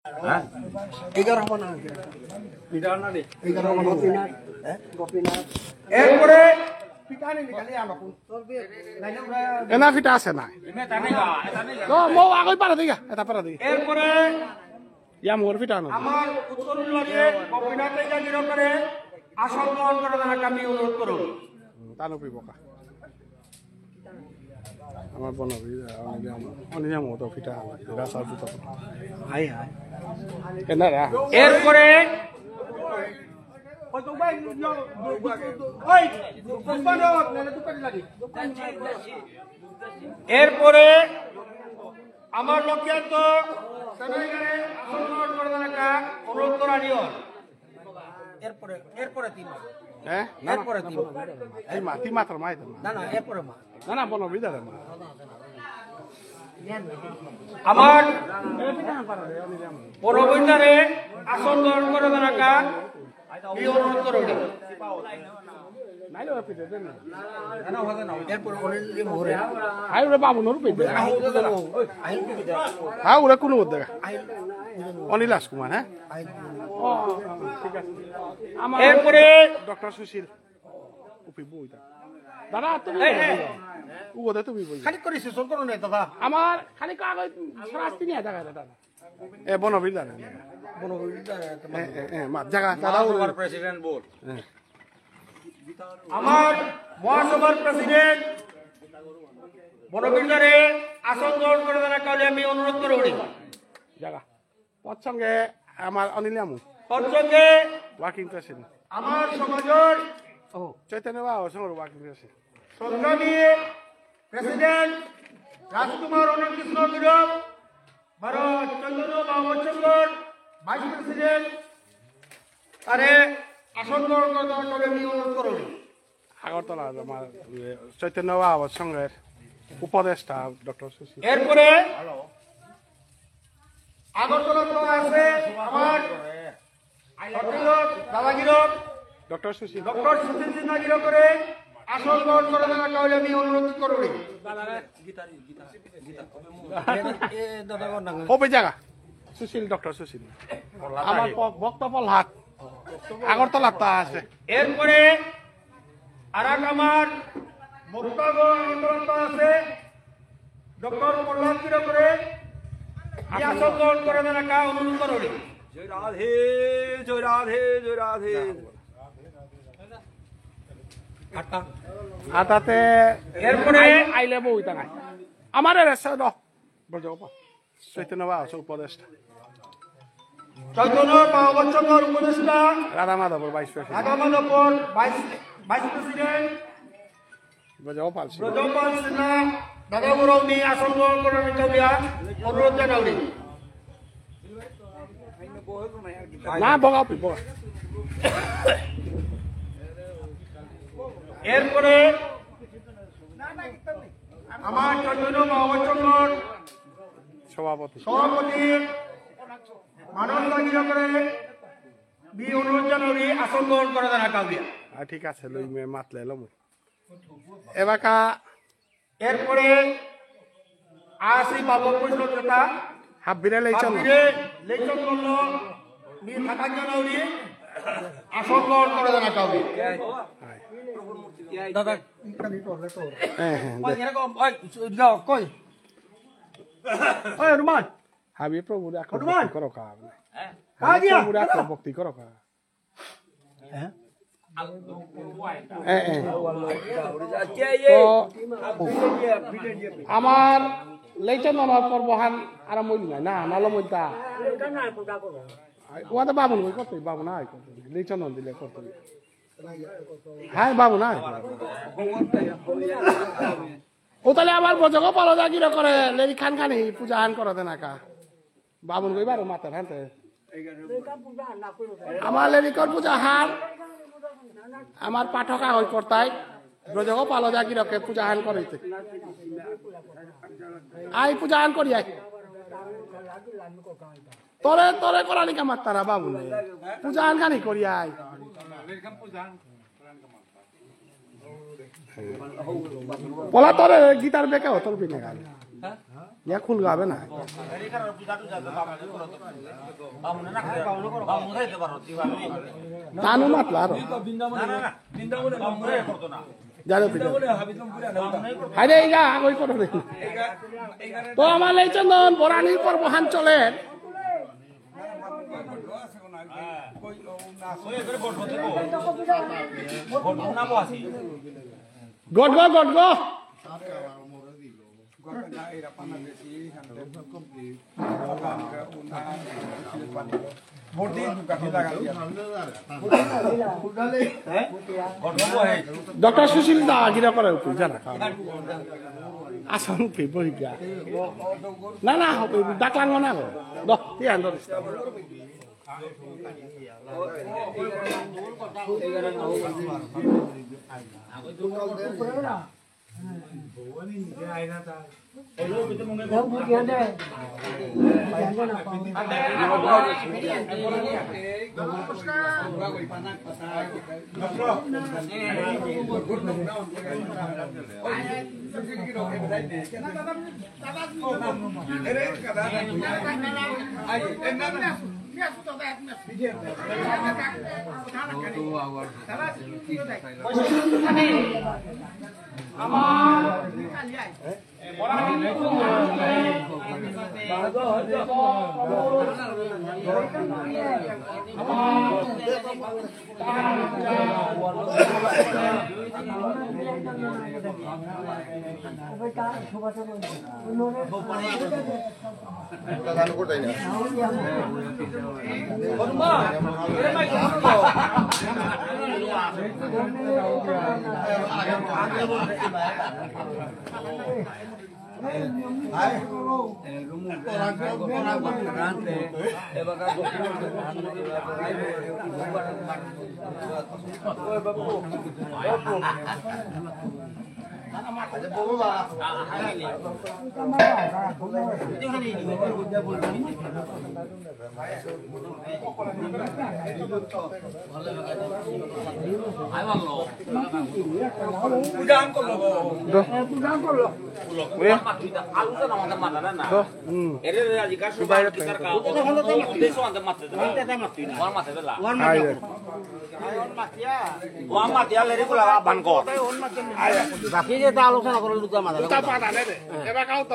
হ্যাঁ 11 হবে না পিটার না রে 11 হবে গোপীনাথ গোপীনাথ এরপরে পিটানি খালি আমাকে এনা ফিটা আছে না তো মো আগই পারা দিগা এটা পারা দিগা এরপরে ইয়া মোর ফিটা না আমার উত্তরুল্লাহে গোপীনাথের জাগির করে আসল গ্রহণ করার জন্য আমি অনুরোধ করব তানো পিবকা আমার বনবি অনিয়া মো তো ফিটা রাসার ফিটা হাই হাই এনা রা এরপরে ওই তো ভাই ওই দোকান না দোকান লাগি এরপরে আমার লক্ষ্য তো সেনাইগারে আসল করে দেখা অনুরোধ করা নিও এরপরে তিন হ্যাঁ না এরপরে তিন তি মাত্র মাই তো না না এরপরে মা না না বনবি দা মা আমার পরবর্তীতে আসল গ্রহণ করে দেখা এই অনুরোধ করো নাইলো পিটে দেন না এরপরে অনিল মোরে আই ওরে বাবু নরু পিটে হ্যাঁ ওরে কোন দেখা অনিলাস কুমার হ্যাঁ ঠিক আছে আমার এরপরে ডক্টর সুশীল উপি বইতা দাদা তুমি উগোতে তুমি বই খালি করিস সর করো না দাদা আমার খালি কাগজ সরাসতি নিয়ে জায়গা দাদা এ বনবি দাদা মা জায়গা দাদা ওভার প্রেসিডেন্ট বল আমার মহাসভার প্রেসিডেন্ট বনবিন্দারে আসন গ্রহণ করে দেওয়ার কারণে আমি অনুরোধ করি জায়গা পছন্গে আমার অনিলামু পঞ্চকে ওয়ার্কিং প্রেসিডেন্ট আমার সমাজের চৈতন্য বাবু সঙ্গে ওয়ার্কিং প্রেসিডেন্ট সংগ্রামী প্রেসিডেন্ট রাজকুমার অনিল কৃষ্ণ গিরব ভারত চন্দ্র বাবুচন্দ্র ভাইস প্রেসিডেন্ট আরে আসন গ্রহণ করে দেওয়ার কারণে আমি অনুরোধ করি আগরতলা আমার চৈতন্য বাবু সঙ্গের উপদেষ্টা ডক্টর সুশীল এরপরে আগরতলা তো আছে আমার দাদাগিরক ডক্টর সুশীল ডক্টর সুশীল সিনহাগির করে আসন গ্রহণ করে দেওয়ার কারণে আমি অনুরোধ করি কবে জায়গা সুশীল ডক্টর সুশীল আমার বক্তব্য হাত আগরতলা তা আছে এরপরে আর আমার বক্তব্য আছে ডক্টর প্রহ্লাদ করে আসন গ্রহণ করে দেওয়ার অনুরোধ করি জয় রাধে জয় রাধে জয় রাধে আতাতে এরপরে আইলে বইতা নাই আমার রেসা দ বজবা চৈতন্য বাবু উপদেষ্টা চৈতন্য বাবুচন্দ্র উপদেষ্টা রাধা মাধবর vice president Agamadpur vice president বজবা পালছি ব্রজপাল সিনহা দাদা গৌরবনী আসন গ্রহণ করার কাউরিয়া অনুরোধ জানাউরি না বগাও পি বগা এরপরে আমার চৈতন্য বাবুচন্দ্র সভাপতি সভাপতি মানব লাগির করে বি অনুরোধ জানাউরি আসন গ্রহণ করা জানা কাউরিয়া ঠিক আছে লই মে মাতলে লম এবাকা এরপরে আসি বাবু কৃষ্ণ চেতা হাবিরে লেইছন লেচন করল বি থাকা জানাউরি আসন গ্রহণ করা জানা কাউরিয়া দাদা হ্যাঁ হ্যাঁ এরকম যাও কই ওই রুমান হাবি প্রভু রাখো হনুমান। করো কা হ্যাঁ দিয়া প্রভু রাখো ভক্তি করো কা হ্যাঁ তো আমার লেইছন আমার পর্বহান আর মই না না নালো মইতা ওয়াদা বাবু নই কত বাবু না কত লেইছন দিলে কত হ্যাঁ বাবু না ও তাহলে আবার বজগ পালো জাগির করে লেরি খান খানি পূজা হান করো দেনা কা বাবুন কইবার মাতার হানতে আমার লেরিকর পূজা হান আমার পাঠকা হই করতাই ব্রজগ পালো জাগিরকে পূজা হান করাইতে আই পূজা হান করি আই তরে তরে করানি কামার তারা বাবু পূজা হান খানি করি আই পলা তোর গীতার বেকা তোর বিনে গান ইয়া খুল গাবে না তানু মাতলা আর জানো হাইরে ইয়া আগই করো রে তো আমার এই চন্দন বরানির পর্বহাঞ্চলের গড গো গড গো ডক্টর সুশীল দা গিরা করে উপর জানা আসন কে বহিগা না না ডাকলাম না গো দ কি আন্দর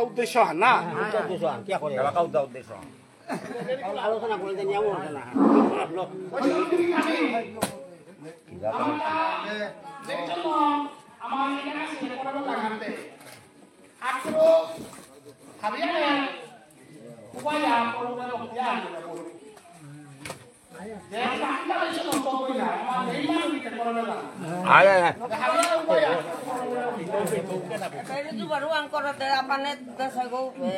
উদ্দেশ্য না আলোচনা করে baru angkor ada apa net desa go be.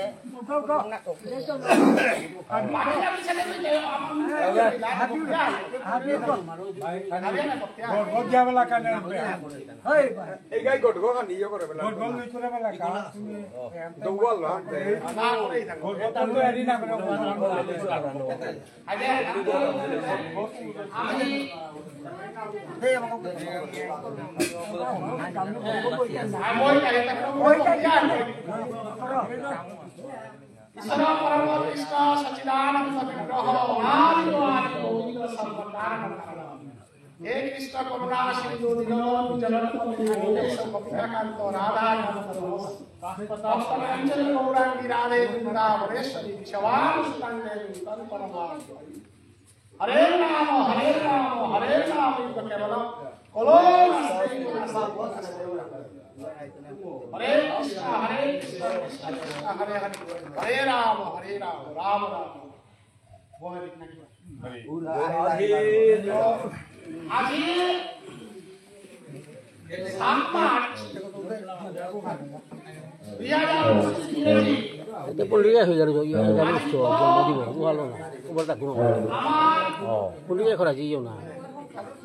हरे राम हरे राम हरे राम केवल कोलो हरे कृष्ण हरे कृष्ण हरे हरे हरे राम राम राम वो है আজি Itu politik sudah jadi দিব ভালো না ওবার তা কোনো politik করা যাইও না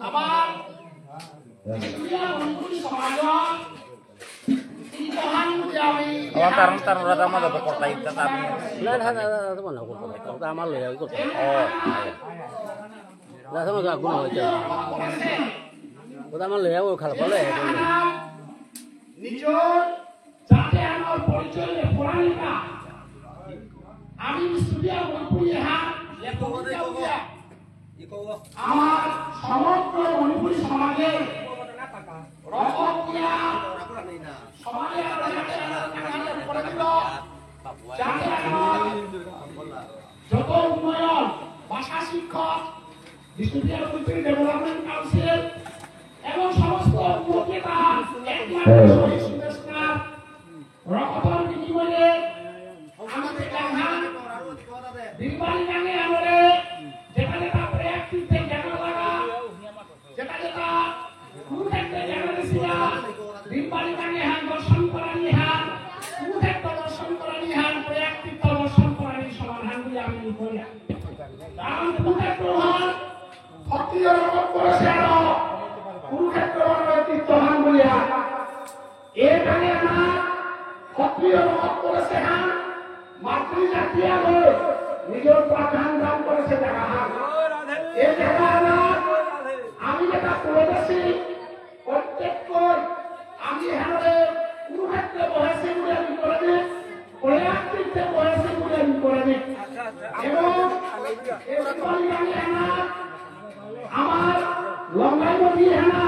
আমার আমার তার রাজা আমাদের করতে ইচ্ছা আমি না না না তোমার না করতে আমার লই আই করতে না সময় গুণ হইছে ওটা আমার লই আই খালা বলে নিজর যাতে আমার পরিচয় পুরাণিকা আমি স্টুডিও মণিপুরী হাট আমার সমগ্র মণিপুরী সমাজে রক্ষিয়া সমাজে যত উন্নয়ন ভাষা শিক্ষক স্টুডিও মণিপুরী ডেভেলপমেন্ট কাউন্সিল এবং সমস্ত উন্নতিতা রক্ষার বিনিময়ে আমাদের দিনবাড়ি গানে আমরে যেটা যেটা প্রয়াক্তিতে জানা লাগা যেটা যেটা কুরুক্ষেত্রে জানা দিছিলা দিনবাড়ি গানে হান দর্শন করানি হান কুরুক্ষেত্র দর্শন করানি হান প্রয়াক্তিত্ব দর্শন করানি সমাধান দিয়ে আমি করি কারণ কুরুক্ষেত্র হান ক্ষত্রিয় রকম করেছে আরো কুরুক্ষেত্র প্রয়াক্তিত্ব হান বলিয়া এর গানে আমার ক্ষত্রিয় রকম করেছে হান মাতৃজাতি আলো নিজের প্রাধান দান করেছে দেখা হান এই জায়গা আমি যেটা বলেছি প্রত্যেক আমি হারে কুরুক্ষেত্রে বসেছি বলে আমি করে দিই প্রয়াক্তিতে বসেছি বলে আমি করে দিই এবং আমার লঙ্গাই নদী হেনা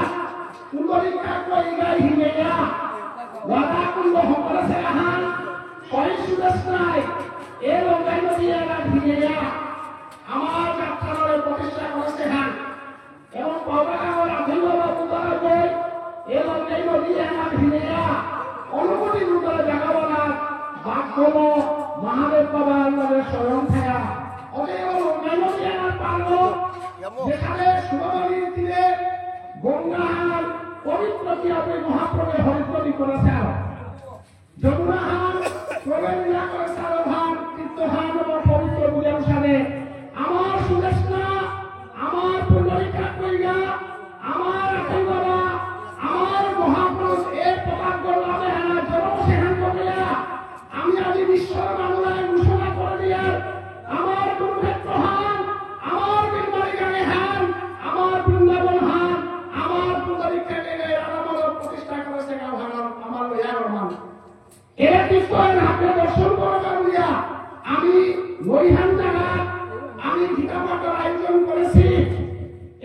কুন্দরিকা কইগাই হিমেয়া লতা কুন্দ সকলে হান শহীদ সুদেশ নাই এই লঙ্গাই নদী এলা হিমেয়া আমার যাত্রালয়ে প্রতিষ্ঠা করেছে হান এবং পাওয়াগাঁওর আধুনিকতা উদ্ধার বই এই লঙ্গাই নদী এলা হিমেয়া অনুমতি দুটোর জাগাবনা বাঘম মহাদেব বাবার নামে স্বয়ং থাকা অতএব লঙ্গাই নদী এলা পার্ব যেখানে সুরবাণীর তীরে গঙ্গাহান পবিত্র কিভাবে মহাপ্রভে হরিপ্রবী করেছে যমুনাহান প্রবেশ লীলা করেছে আরোহান তীর্থহান এবং পবিত্র পূজা অনুসারে আমার সুদেশনা আমার পুণ্ডরিকা কইগা আমার আঠাই বাবা আমার মহাপুরুষ এই পদার্থ লাভে হানা জনসেহান করিয়া আমি আজি বিশ্বর বাংলায় ঘোষণা করে দিয়া আমার কুরুক্ষেত্র হান আমার বিন্দারি গানে হান আমার বৃন্দাবন হান আমার পুণ্ডরিকা গেলে আমার প্রতিষ্ঠা করেছে গাঁও হান আমার লইয়ার মান এর তীর্থের হাতে দর্শন করার দিয়া আমি মরিহান জায়গা আমি ভিটামাটার আয়োজন করেছি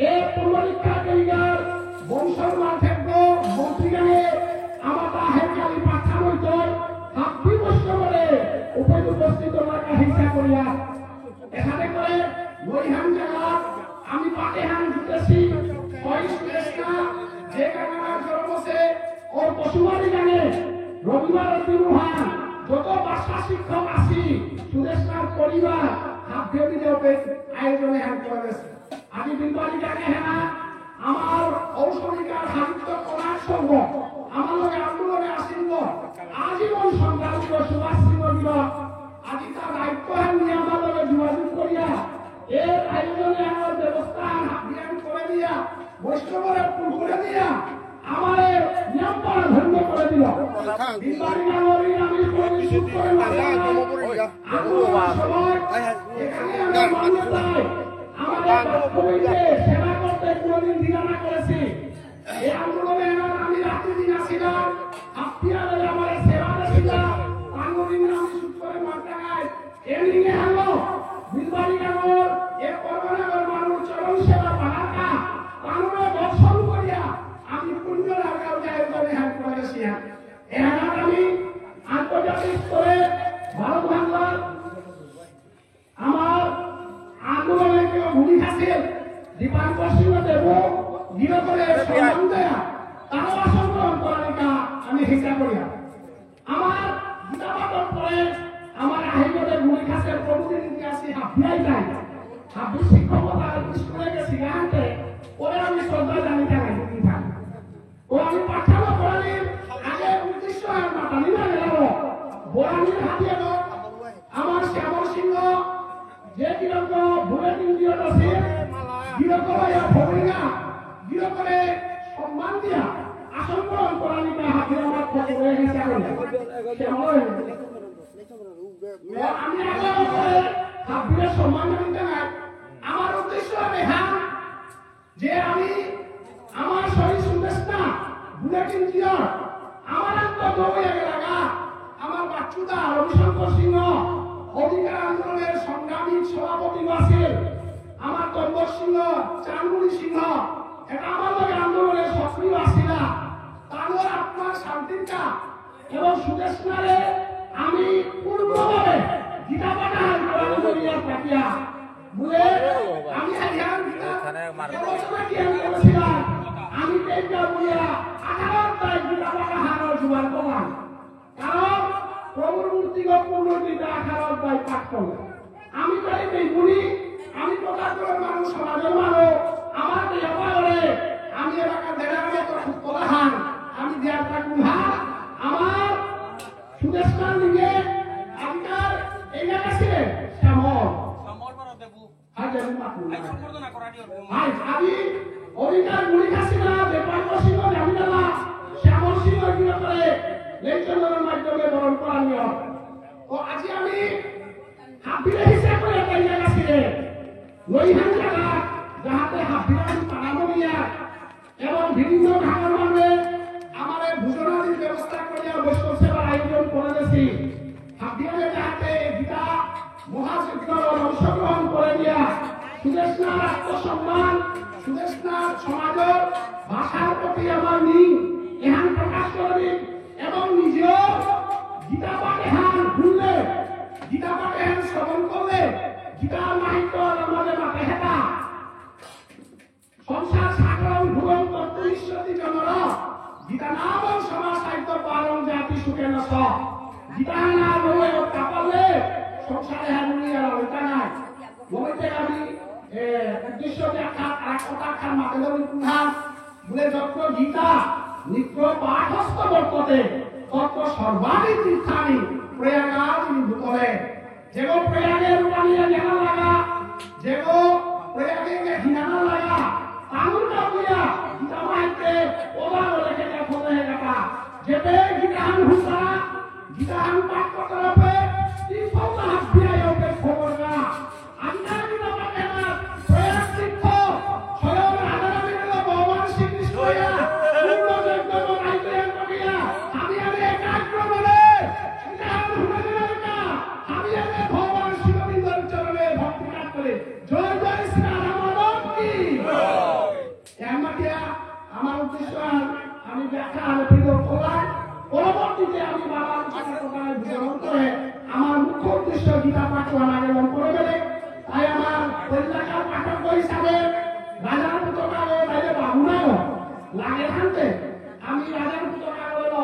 এই পুণ্ডরিকা কইগার বংশর মাঠেগ্য মন্ত্রীগানে আমার হেকালি পাঠা হইত হাতি বস্ত করে উপস্থিত মার্কা হিংসা করিয়া এখানে করে মরিহান জায়গা আমি পাটেহান জুটেছি যে কাকার জন্মছে ওর পশুমারি গানে রবিবার তিরুহান যত ভাষা শিক্ষক আছি সুদেশনার পরিবার হাত ভেবে আয়োজনে হাত করেছে আমি বিনবাড়ি গানে হেনা আমার ঔষধিকার সাহিত্য করার সঙ্গ আমার লগে আন্দোলনে আসিল আজীবন সংগ্রামী সুভাষ সিংহ আজি তার দায়িত্ব নিয়ে আমার লগে যোগাযোগ করিয়া এর আয়োজনে আমার ব্যবস্থা হাতিয়ান করে দিয়া বৈষ্ণবের পুকুরে দিয়া আমার নিয়ম পালন ভঙ্গ করে দিল বিনবাড়ি গানে আমি পরিশুদ্ধ করে সেবা করতে কোনদিন দিনা করেছি এই আন্দোলনে আমি রাত্রি দিন আসিলাম আপনারা আমার সেবা দিলাম আন্দোলন আমি শুট করে মাথায় এলিনে হলো বিনবাড়ি গানের এক পরমানগর মানুষ চরণ সেবা বানাকা কানুনে দর্শন করিয়া আমি পুণ্য লাগাও যায় করে হাত করেছি এর আমি আন্তর্জাতিক স্তরে ভারত বাংলার আমার আন্দোলনের কেউ ভূমিকা আছে দীপাঙ্কর সিংহ দেব নিরতরে সম্মান দেয়া তারও অসংগ্রহণ করানিকা আমি হিংসা করিয়া আমার গীতাবাদন পরে আমার আহিমদের ভূমিকা আছে প্রতিনিধি আছে হাফিয়াই যায় হাফি শিক্ষকতার স্কুলে গেছি আনতে ওরে আমি শ্রদ্ধা জানিতে লাগি ও আমি পাঠানো করানির আগে উদ্দেশ্য আর মাতানি না গেল বরানির হাতিয়ে আমার শ্যামল সিংহ যে কিরক ভুলে ইন্দ্রিয় আছে কিরক ভূমিকা কিরকরে সম্মান দিয়া আসন গ্রহণ করানি না হাতিয়ে আমার খবর হয়ে গেছে আমি আগে হাফিয়ের সম্মান দিতে নাই আমার উদ্দেশ্য হবে হ্যাঁ যে আমি আমার শরীর সুদেশ না বুলেটিন ক্লিয়ার আমার আত্ম দৌড়ে লাগা আমার বাচ্চুদা রবিশঙ্কর সিংহ অধিকার আন্দোলনের সংগ্রামী সভাপতি আছিল আমার দম্বর সিংহ চানমুনি সিংহ এটা আমার লগে আন্দোলনের সক্রিয় আছিল তার আপনার শান্তিটা এবং সুদেশনারে আমি পূর্ণভাবে গীতা পাঠান করিয়া প্রক্রিয়া বলে আমি আমি তেজা বলিয়া 18 তারিখ গীতা পাঠানোর জোয়ার করলাম কারণ প্রভুর মূর্তিগত পূর্ণটিতে 18 তারিখ পাঠ করলাম আমি তাই বলি আমি প্রকাশ করে মানুষ সমাজের মানুষ আমার ব্যাপারে আমি এলাকার দেড়ার খুব কোলাহান আমি দেয়ার কুহা আমার সুদেশনার লিগে আপনার এই জায়গা ছিলেন শ্যামল আমি অধিকার গুলি খাসি না বেপার সিংহ জামিনালা শ্যামল সিংহ করে লেখনের মাধ্যমে বরণ করা নিয়ম ও আজি আমি হাবিলে হিসাব করে একটা জায়গা ছিলেন লইহান জায়গা যাহাতে হাবিলে পানানো নিয়া এবং বিভিন্ন ভাঙার মানে আমার ভোজনাদির ব্যবস্থা করিয়া বৈষ্ণব সেবার আয়োজন করে দিয়েছি হাবিলে যাহাতে গীতা মহাযজ্ঞর অংশগ্রহণ করে দিয়া সুদেশনার আত্মসম্মান সুদেশনার সমাজের ভাষার প্রতি আমার নিন এহান প্রকাশ করবি এবং নিজেও গীতা পাঠ এহান ভুললে গীতা পাঠ এহান শ্রবণ করলে গীতার মাহিত্য আমাদের মাঠে হেতা সংসার সাগরণ ভুবন তত্ত্বঈশ্বরী জনর গীতা নাম সমাজ সাহিত্য পালন জাতি সুখে নস গীতা না বলে কাপালে সংসারে হারুনি আর ওইটা নাই বলতে আমি উদ্দেশ্য দেখা আর কথা খান মাকে ধরে কুহা বলে যত গীতা নিত্য পাঠস্থ বর্ততে তত সর্বাধিক তীর্থানি প্রয়াগাজ ভূতলে যেগো প্রয়াগের রূপানিয়া জানা লাগা যেগো প্রয়াগে ঘিনানা লাগা তানুর কাউয়া গীতা মাইতে ওলা লেখে দেখো হে কাকা যেতে গীতাহান হুসা গীতাহান পাঠ করতে তীর্থতা হাবিয়ায় ওকে খবর না আজকে গীতা পাঠে না প্রয়াগ তীর্থ স্বয়ং রাধারানীর ভগবান শ্রীকৃষ্ণয়া পূর্ণ যজ্ঞ বানাইতে করিয়া আমি একাগ্র বলে গীতাহান হুসা না আমি ভগবান শিববিন্দর চরণে ভক্তি কাজ করে জয় জয় শ্রী রাম কি আমার উদ্দেশ্য আমি ব্যাখ্যা আলোচিত করলাম পরবর্তীতে আমি বাবার কথায় বিবরণ করে আমার মুখ্য উদ্দেশ্য গীতা পাঠ আন্দোলন করে দেবে তাই আমার এলাকার পাঠক হিসাবে রাজার পুতকারে তাইলে বাবুরাও লাগে থাকতে আমি রাজার পুতকার হল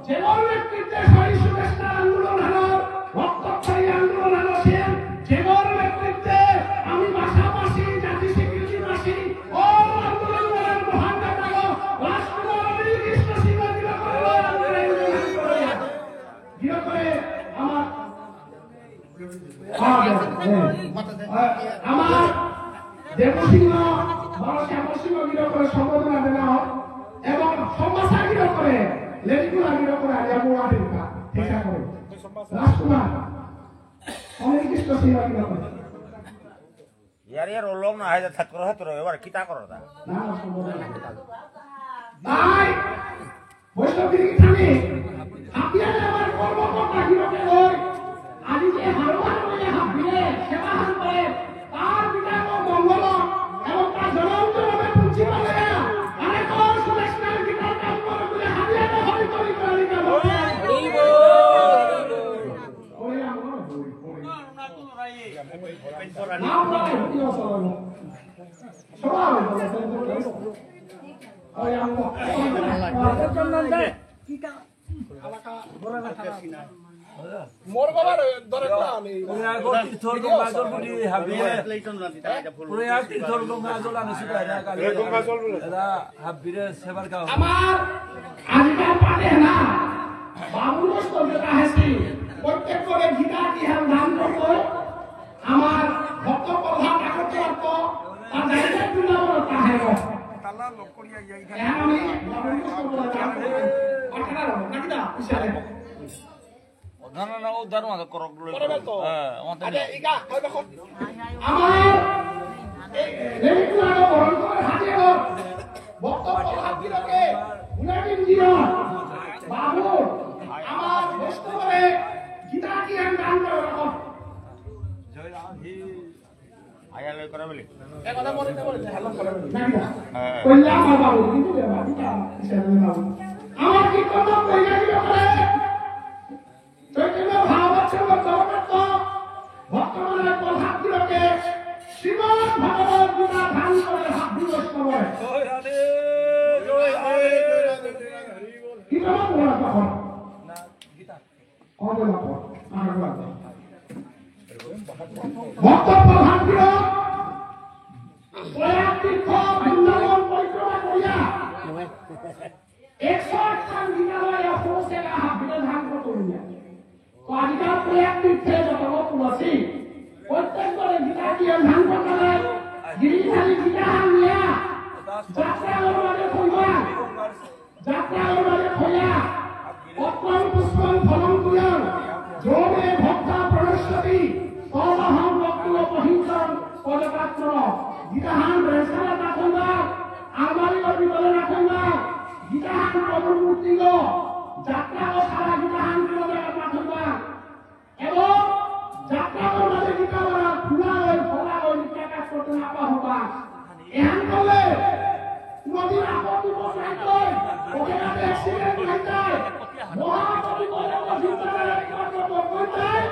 যেমন নেতৃত্বে শহীদ সুদেশনার আন্দোলন হলো রক্তক্ষয়ী আন্দোলন হলো সে যেমন নেতৃত্বে আমি ভাষাভাষী জাতি স্বীকৃতিভাষী ও আন্দোলন মহান নেতা রাজকুমার কৃষ্ণ সিংহ আমার দেবসিংহ বড় শ্যামসিংহ গিরো করে সম্বোধনা দেওয়া হোক এবং সম্ভাষা গিরো করে লেডিগুলা গিরো করে আলিয়া মোড়া দিকা ঠিকা করে রাজকুমার অনেক কৃষ্ণ সিংহ গিরো করে ইয়ার ওলম না হয় ছাত্র ছাত্র এবার কিতা করো তা না সম্বোধনা তাই বৈষ্ণবগিরি থানে হাতিয়া আমার কর্মকর্তা গিরোকে ওই আজি যে হারুয়ান বলে হাবিলে সেবা হান করে তার বিধান ও মঙ্গল এবং তার জনউত্তরবে পুঁজি বলে আরে কোন সুদেশনার গীতার কাজ করে বলে হাবিলে হরি করি করি কাজ হরি বল ওই আমরা বই পড়ি না তো রাই না প্রায় হতিও সরল সবাই বলে ওই আমরা চন্দন দে কিটা আলাকা বড় না খানা মোর বাবার ধরে আমি প্রয়াগ তীর্থর গঙ্গাজল বলি হাবিয়ে প্রয়াগ তীর্থর গঙ্গাজল আনে সুদা এটা কালে গঙ্গাজল বলে এটা হাবিরে সেবার গাও আমার আজকে পারে না বাবুর স্তরটা হাসি প্রত্যেক করে গীতা কি হাম দান করতে আমার ভক্ত প্রধান ঠাকুর অর্থ আর জায়গা তুলা বড় তাহেব তালা লোক করিয়া এইখানে আমি বাবুর স্তরটা দান করতে পাঠার নাকি না ইশারে না না না ও দারু মাঝে করক লই হ্যাঁ আমাদের আরে ইগা কই দেখো আমার এই লেমিকুলা বরণ করে হাজির বক্তব্য হাজিরকে উনাদিন জিও বাবু আমার বস্তু করে গীতা কি আমি দান করে রাখো কথা বলতে বলতে হ্যালো করে কইলা বাবু কিন্তু বাবা আমার কি কথা কইলা কি করে চৈতন্য ভাগবত জগন্নাথ বর্তমানে প্রধান দিকে শ্রীমদ ভগবত গীতা ধ্যান করে হাত দিবস করে জয় রাধে জয় রাধে কি নাম বলা তখন না গীতা কত নাম আমার বলা ভক্ত প্রধান দিকে প্রয়াগ তীর্থ বৃন্দাবন পরিক্রমা করিয়া 108 বিদ্যালয় পৌঁছেগা বিধান করিয়া তো আজকাল প্রয়াগ তীর্থে যত তুলসী প্রত্যেকবারে গীতা দিয়ে ধ্যান করতে গিরিধারী গীতা নিয়া যাত্রা ওরমানে কইবা যাত্রা ওরমানে কইয়া পত্রং পুষ্পং ফলং তুলং যোগে ভক্তা প্রণশ্যতি তদহং ভক্তো পহিংসং পদপাত্র গীতাহান রেসালা রাখবা আমারি অবিবলে রাখবা গীতাহান প্রভুর মূর্তি গো যাত্রা ও সারা গীতাহান করে রাখবা এবং যাত্রা করলে গীতা বলা খুলা ওই ফলা ওই টাকা করতে না পাহবা এহান করলে নদীর আপত্তি বসাই কই ওখানে অ্যাক্সিডেন্ট হয়ে যায় মহাপতি বলে অভিজ্ঞতা কত কইতায়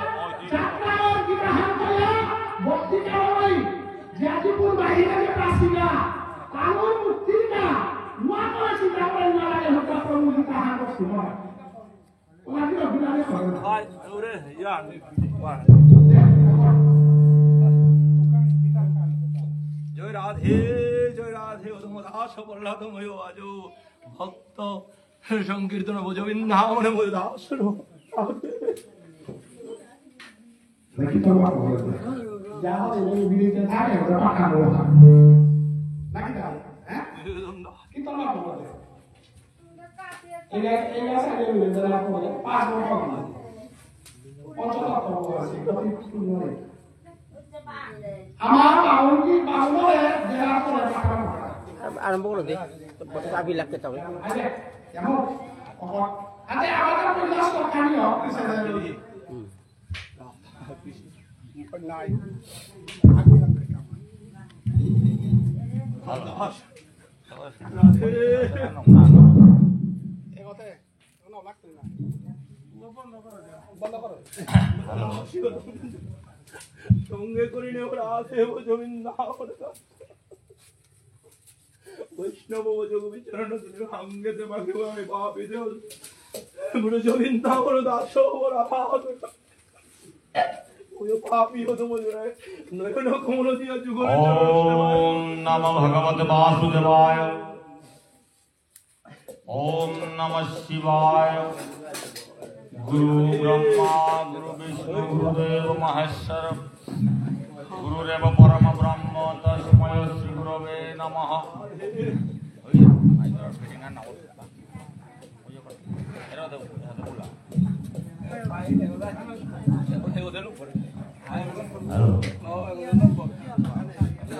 যাত্রা ও গীতাহান করে ভক্তি কারণে জাতিপুর বাহিরে যে প্রাসিকা কানুন মুক্তিটা নোয়া করে চিন্তা করে না লাগে হত্যা প্রভু গীতাহান করতে হয় ওরা কি অভিনয় করে ভাই ওরে ইয়া জয় রাধে ওদম দাস প্রহ্লাদময় আজো ভক্ত সংকীর্তন বোঝবিন্দামনে দাস দেখি তো বাবা যা ওই বিরিতে থাকে ওটা পাকা মোটা নাকি দাও হ্যাঁ কি তো বাবা বলে এলা সাইডে মিলে না পড়ে 5 বছর হবে পঞ্চতত্ত্ব আছে আমার বাউন্ডি বাউন্ডে দেয়া করে পাকা মোটা আরম্ভ করে দে চাবি লাগতে তবে আরে কেমন আরে আমাদের পরিবেশ তো কানিও নাই সঙ্গে করিলে রাধে জমিন না বৈষ্ণব যোগবিচরণ সঙ্গে দেবাকে আমি বাপি দেব গুরু জমিন না দাস ओम नमः भगवते वासुदेवाय ओम नमः शिवाय गुरु ब्रह्मा गुरु विष्णु गुरुदेव महेश्वर गुरुरेव परम ब्रह्म तस्मै श्री गुरवे नमः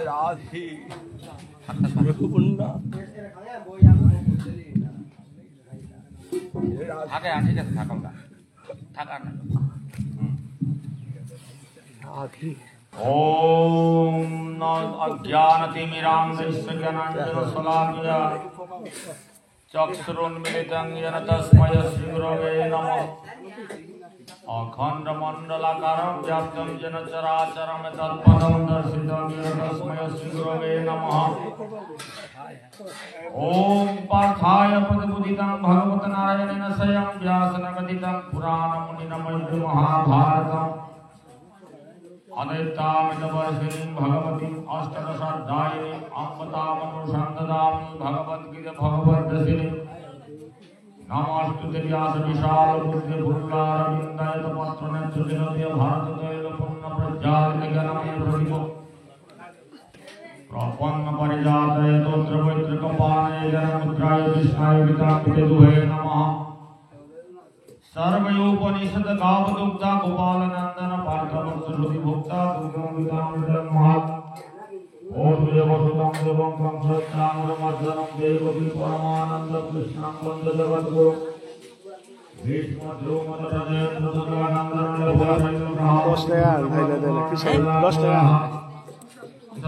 রাধে থাকে ঠিক আছে থাকা থাকা না ओम न अज्ञानतिमिरान्धस्य ज्ञानाञ्जनशलाकया चक्षुरुन्मिलितं येन तस्मै श्रीगुरवे नमः अखण्डमण्डलाकारं व्याप्तं येन चराचरं तत्पदं दर्शितं येन तस्मै श्रीगुरवे नमः ओम पार्थाय पदबुदितं भगवतनारायणेन स्वयं व्यासेन कथितं पुराणमुनिनमयं महाभारतम् अनेतामितवर्षिणीं भगवतीम् अष्टादशाध्यायिनीम् अम्बतामनुसन्दधामि भगवद्गीता भगवद्दर्शिनीम् नमस्तुते व्यासविशालबुद्धिपुल्लारविन्दायतपत्रनेत्रविनोद्य भारततैलपूर्णप्रज्ञादिज्ञानमय प्रतिभो प्रपन्नपरिजातये तोत्रपैतृकपाणये जनमुद्राय कृष्णाय वितापिते दुहे नमः सर्वयोपनिषद गावदुग्धा गोपालनंदन पार्थवत्सरुति भुक्ता दुर्गमवितामृतं महत् ओम देवसुतं देवं कंसचामरमर्दनं देवकी परमानंद कृष्णं वन्दे जगद्गुरुं भीष्मद्रोमतरेन्द्रदुर्गानन्दनं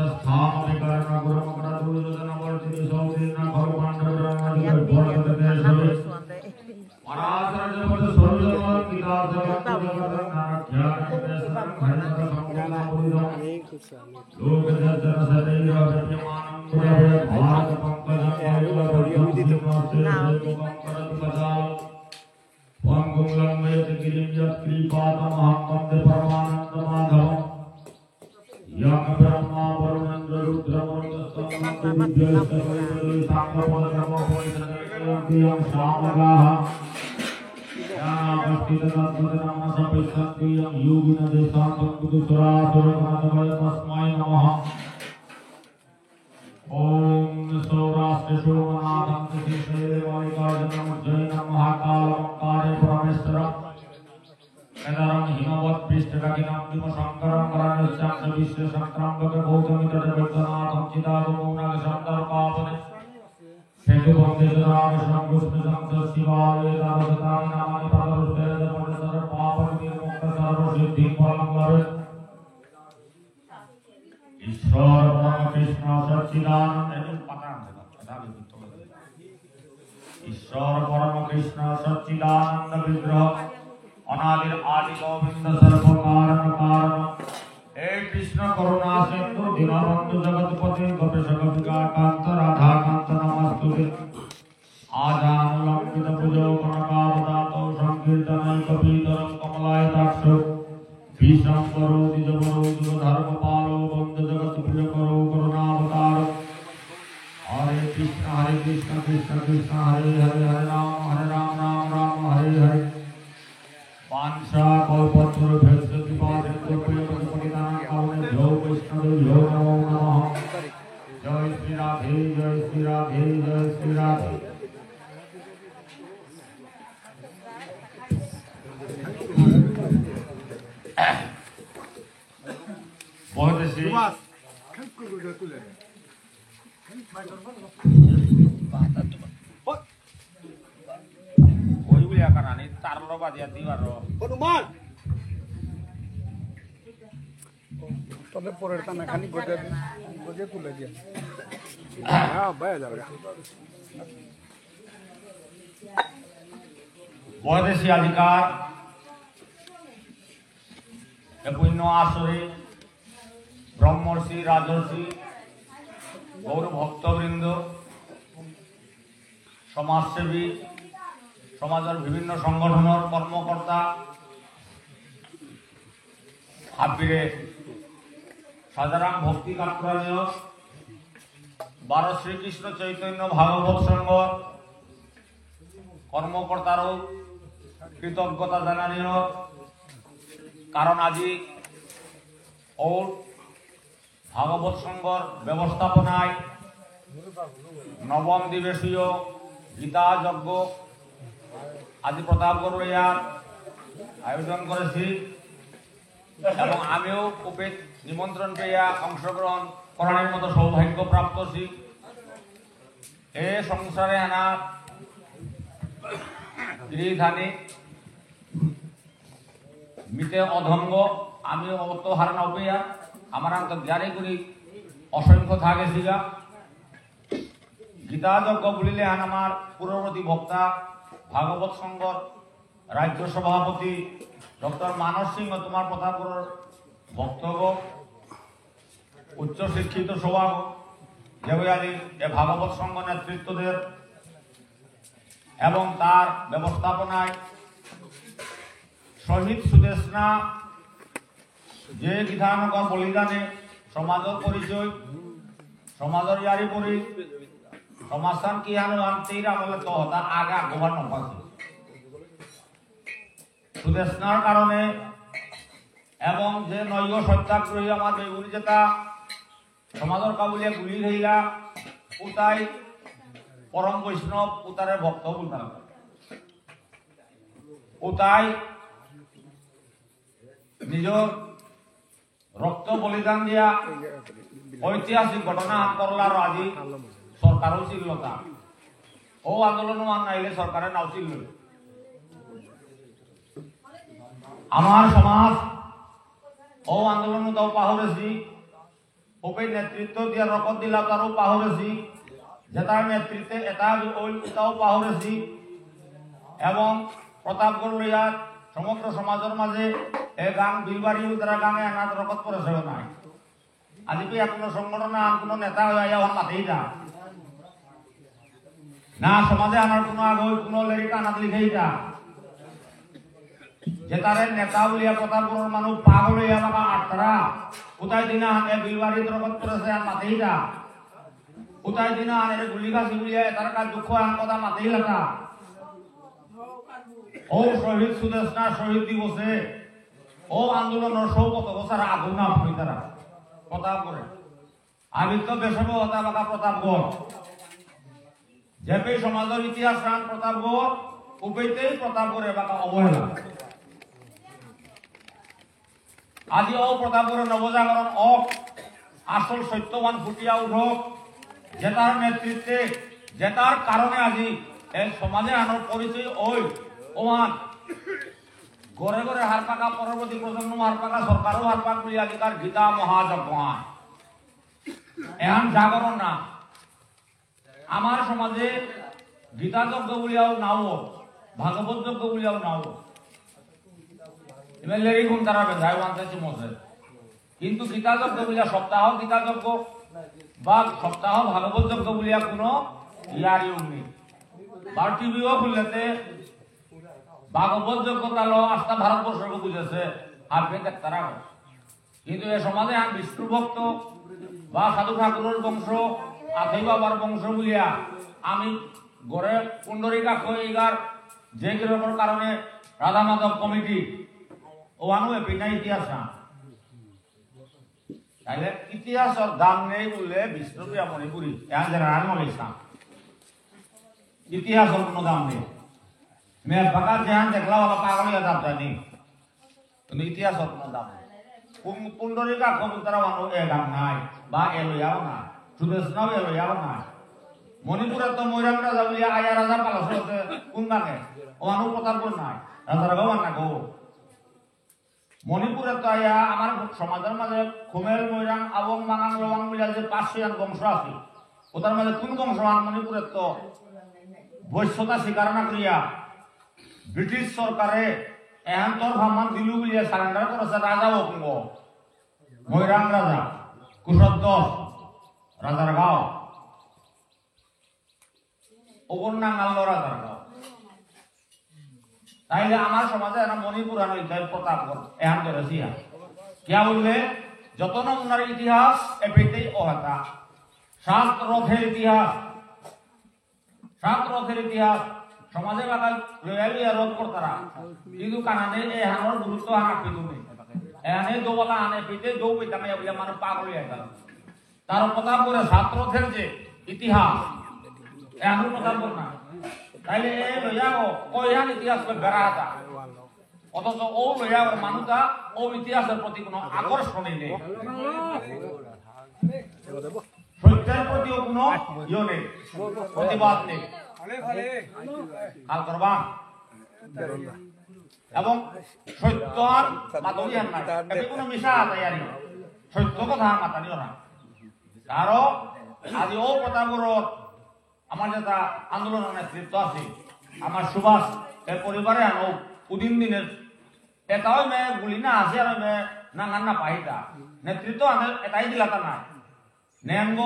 বৈদেশী अधिकार পুণ্য আসরে ব্রহ্মর্ষি রাজর্ষি গৌর ভক্তবৃন্দ সমাজসেবী সমাজের বিভিন্ন সংগঠনের কর্মকর্তা হাবিরে সাধারণ ভক্তি কাকরানীয় 12 শ্রীকৃষ্ণ চৈতন্য ভাগবত সংঘ কর্মকর্তারও কৃতজ্ঞতা জানানীয় কারণ আজি ওর ভাগবত সংঘর ব্যবস্থাপনায় নবম দিবসীয় গীতা যজ্ঞ আজি প্রতাপগড় ইয়ার আয়োজন করেছি এবং আমিও উপেত নিমন্ত্রণ পেয়ে অংশগ্রহণ করার মতো সৌভাগ্য প্রাপ্ত হছি এ সংসারে আনা গৃহধানী মিতে অধঙ্গ আমি অত হারানো পেয়া আমার আন্ত জ্ঞানী করি অসংখ্য থাকে ছিলা গীতা যজ্ঞ বলিলে আন আমার পূর্ববর্তী বক্তা ভাগবত সংঘর রাজ্য সভাপতি ডক্টর মানস সিংহ তোমার প্রতাপগড়ের বক্তব্য উচ্চ শিক্ষিত সভা যেভাবে এ ভাগবত সংঘ নেতৃত্বদের এবং তার ব্যবস্থাপনায় শহীদ সুদেশনা যে বিধানগর বলিদানে সমাজের পরিচয় সমাজের ইয়ারি পরি সমাজস্থান কি হানো আনতেই আমলে তো হতা আগা গোবার নপাছে সুদেশনার কারণে এবং যে নৈয় সত্যাগ্রহী আমার বেগুনি যেটা সমাজের কাবুলিয়া গুলি হইলা উতাই পরম বৈষ্ণব উতারে ভক্ত বলতাম উতাই নিজের রক্ত বলিদান দিয়া ঐতিহাসিক ঘটনা করলার আজি সরকারও ছিল তা ও আন্দোলন মান নাইলে সরকারের নাও ছিল আমার সমাজ ও আন্দোলন তাও পাহরেছি ওপে নেতৃত্ব দিয়া রকত দিলা তারও পাহরেছি যে তার নেতৃত্বে এটা ওইটাও পাহরেছি এবং প্রতাপগড় লইয়া সমগ্র সমাজের মাঝে এ গান বিলবাড়ি তারা গানে আনার রকত করেছেও নাই আজি তো কোনো সংগঠন আন কোনো নেতা হয়ে আমার মাতেই যা না সমাজে আমার কোনো আগে কোনো লেরিকা আনাত লিখেই যা যে তারে নেতা বলিয়া প্রতাপগড়ের মানুষ পাগল হইয়া বাবা আটরা কোথায় দিনা এ বিলবাড়ি রকত করেছে আর মাতেই যা কোথায় দিনা আনে গুলি গাছি বলিয়া তার কাজ দুঃখ আন কথা মাতেই লাগা ও শহীদ সুদেশনা শহীদ দিবসে ও আন্দোলনের সৌ কত বছর আগুন না হই তারা প্রতাপগড়ে আমি তো বেসব হতা বাকা প্রতাপগড় যেপে সমাজের ইতিহাস রান প্রতাপগড় উপাইতেই প্রতাপগড়ে বাকা অবহেলা আজি ও প্রতাপগড়ের নবজাগরণ আসল সত্যবান ফুটিয়া উঠক যে তার নেতৃত্বে যে তার কারণে আজি এই সমাজে আনার পরিচয় ওই ওমান ঘরে ঘরে হার পাকা পরবর্তী প্রজন্ম হার পাকা সরকারও হার পাক বলি আজিকার গীতা মহাযজ্ঞ এহান জাগরণ না আমার সমাজে গীতা যজ্ঞ বলিয়াও নাও ভাগবত যজ্ঞ বলিয়াও নাও এবার লেরি ঘুম তারা বেঁধায় বানতেছি মজে কিন্তু গীতা যজ্ঞ বলিয়া সপ্তাহ গীতা যজ্ঞ বা সপ্তাহ ভাগবত যজ্ঞ বলিয়া কোনো ইয়ারি নেই বা টিভিও খুললেতে ভাগবত যোগ্যতা লো আস্থা ভারতবর্ষকে বুঝেছে আর বেদের তারা কিন্তু এ সমাজে আর বিষ্ণু ভক্ত বা সাধু ঠাকুরের বংশ আথৈ বাবার বংশ বলিয়া আমি গড়ে পুণ্ডরিকা কইগার যে কিরকমের কারণে রাধা মাধব কমিটি ও আনু এপিনা ইতিহাস না তাইলে ইতিহাসের দাম নেই বললে বিষ্ণুপ্রিয়া মণিপুরী এখন যারা রানমল ইসলাম ইতিহাসের কোনো দাম নেই मैं बका ध्यान देखला वाला पागल या दाब जानी तो इतिहास और ना दाब पुंडरी का को तरह वानो ए गाम नाय बा एलो याव ना सुदेशना एलो याव ना मणिपुर तो मोइरांग राजा बलिया आया राजा पालस होते कोन गाने वानो प्रतापगढ़ नाय राजा भगवान ना गो मणिपुर तो आया আমার সমাজের মাঝে খুমেল মোইরাং আবং মাগাং লওয়াং বলিয়া যে 500 বংশ আছে ওটার মাঝে কোন বংশ মণিপুরে তো বৈশ্যতা স্বীকার না করিয়া ব্রিটিশ সরকারে এহান্তর ভামান দিলু বলিয়া সারেন্ডার করেছে রাজা অকুঙ্গ মৈরাং রাজা কুশধ্বজ রাজার গাঁও ওপর নাঙ্গাল রাজার গাঁও তাইলে আমার সমাজে এরা মণিপুর প্রতাপগড় এহান করেছি কিয়া বললে যত নমুনার ইতিহাস এপেতেই অহাতা সাত রথের ইতিহাস সমাজে বাকা লয়ালিয়া রোধ করতারা কিন্তু কানানে এহানোর গুরুত্ব হানা পিতুনি এহানে দোবলা আনে পিতে দৌ পিতামে বলে মানুষ পাগল হয়ে গেল তার প্রতাপগড়ে ছাত্রদের যে ইতিহাস এহানোর প্রতাপগড় না তাইলে এ লয়াও কইহান ইতিহাস বেড়াতা অথচ ও লয়াও মানুষটা ও ইতিহাসের প্রতি কোনো আকর্ষণই নেই সত্যের প্রতিও কোনো ইয়ে নেই প্রতিবাদ নেই কাল করবা এবং সত্য মাতলিয়ান না এতে কোনো মিশা তৈরি সত্য কথা মাতানিও না কারো আজি ও প্রতাপগড় আমার যেটা আন্দোলনের নেতৃত্ব আছে আমার সুভাষ এর পরিবারে আনো উদিন দিনের এটাও মে গুলি না আছে আর মে না না পাইতা নেতৃত্ব আমি এটাই দিলাতা নাই নেঙ্গ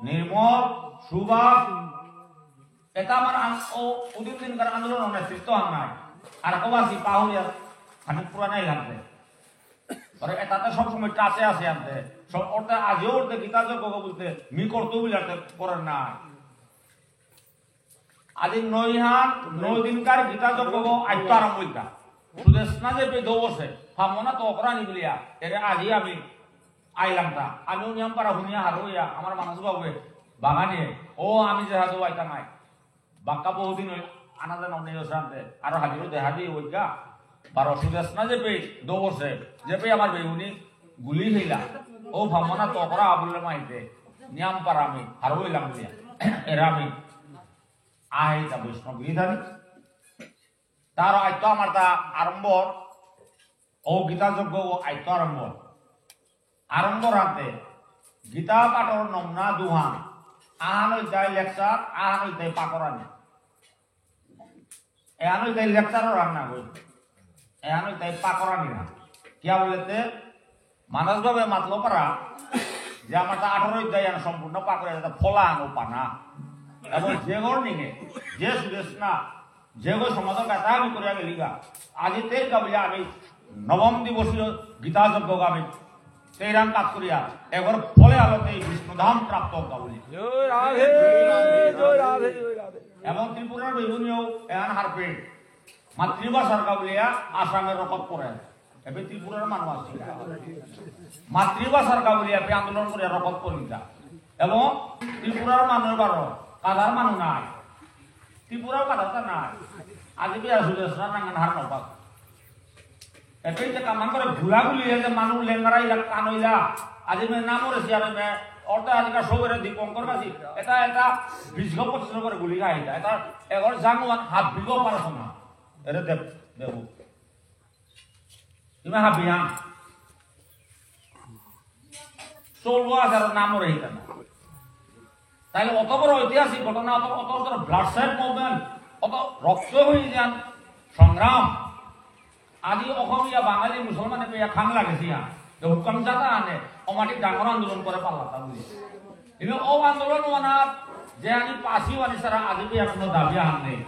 নির্মল সুভাষ এটা আমার ও উদিন দিনকার আন্দোলনের নেতৃত্ব আন নাই আর কবাসি পাহুলিয়া খানি পুরানাই লাগবে পরে এটাতে সবসময় টাচে আছে আনতে সব ওটা আজও ওরতে গীতা যোগ্য বলতে মি করতো বলে করেন না আজি 9 দিনকার গীতা যোগ্য আইতো আরম্ভ হইতা সুদেশনা যে পে দৌবসে ফামনা তো অপরানি বলিয়া এরে আজি আমি আইলাম তা আমিও নিয়ম পারা হুনিয়া হারুইয়া আমার মানুষ বাবুয়ে বাগানে ও আমি যে হাজু আইতা নাই বাক্কা বহুদিন আনা জানা নেই শান্তে আর হাজিরও দেহাবি ওইকা 12 সুদেশনা যে পে দৌবসে যে পে আমার বেহুনি গুলি হইলা ও ফামনা তো অপরা বললে মাইতে নিয়ম পারা আমি হারুইলাম বলিয়া এরা আমি আহিতা বৈষ্ণব গীতানি তার আয়তো আমার তা আরম্ভ ও গীতা যজ্ঞ ও আয়তো আরম্ভ রাতে গীতা পাঠর নমনা দুহান আহান হইতাই লেকচার আহান হইতাই পাকরানি এহান হইতাই লেকচারও রান্না করি এহান হইতাই পাকরানি না কিয়া বলেতে মানসভাবে মাতলো পারা যে আমারটা 18 অধ্যায় সম্পূর্ণ পাকড়ে ফলা আনো পানা এবং যে গড় নিগে যে সুদেশ না যে গো সমাজ কথা আমি করিয়া গেলিগা আজি তেই কাবিয়া আমি নবম দিবসীয় গীতা যজ্ঞ আমি তেইরাম কাজ করিয়া এবার ফলে আলোতে বিষ্ণুধাম প্রাপ্ত কাবলি জয় রাধে জয় রাধে জয় রাধে এবং ত্রিপুরার বিভিন্ন এহান হারপে মাতৃভাষার কাবলিয়া আসামের রকম পড়ে এবে ত্রিপুরার মানুষ আছে মাতৃভাষার কাবলিয়া আন্দোলন করে রকম করিতা এবং ত্রিপুরার মানুষের বারো কাদার মানুষ নাই ত্রিপুরাও কাদাটা নাই আজি বি আসলে নাঙ্গান হার নপাক এটাই যে কামান করে ঘুরা গুলিয়ে যে মানুষ লেঙ্গারাই কানইলা আজি মে নাম রেছি আর মে অর্থ আজিকাল সবের দীপঙ্কর বাজি এটা 20-25 করে গুলি খাই এটা এগর জানুয়ান হাত বিঘ পারছ না এটা দেখো তুমি হাবিয়া চলবো আসার নাম রেহি না তাইলে অত বড় ঐতিহাসিক ঘটনা অত বড় ব্লাড সাইড মুভমেন্ট অত রক্ত হয়ে যান সংগ্রাম আজি অসমীয়া বাঙালি মুসলমানে পেয়া খাং লাগেছি হুকাম জাতা আনে অমাটিক ডাঙর আন্দোলন করে পাল্লাতা বুঝি কিন্তু ও আন্দোলন মানাত যে আমি পাশি আনি সারা আজি পেয়া কোনো দাবি আন নেই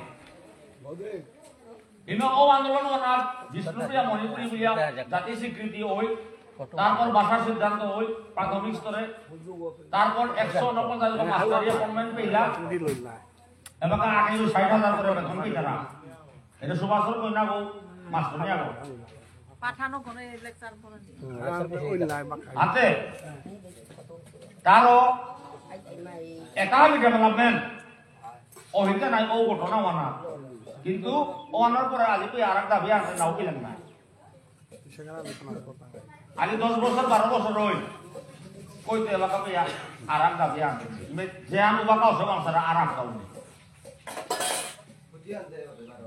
কিন্তু ও আন্দোলন মানাত বিষ্ণুপ্রিয়া মণিপুরী বুলিয়া জাতি স্বীকৃতি ওই তারপর ভাষার সিদ্ধান্ত ওই প্রাথমিক স্তরে তারপর 149 জন মাস্টারি অ্যাপয়েন্টমেন্ট পেইলা এবং 60,000 করে বেতন পেইতারা এটা সুভাষর কইনা গো মাস্টার নিয়া গো পাঠানো কোন লেকচার করে আছে তারও একাডেমিক ডেভেলপমেন্ট ওইটা নাই ও ঘটনা মানা কিন্তু ওনার পরে আজি তুই আরেক দাবি আনতে নাও পেলেন না আজি 10 বছর 12 বছর রই কইতে এলাকা পেয়া আরাম দাবি আনতে যে আমি বাকা সব সারা আরাম কাউনি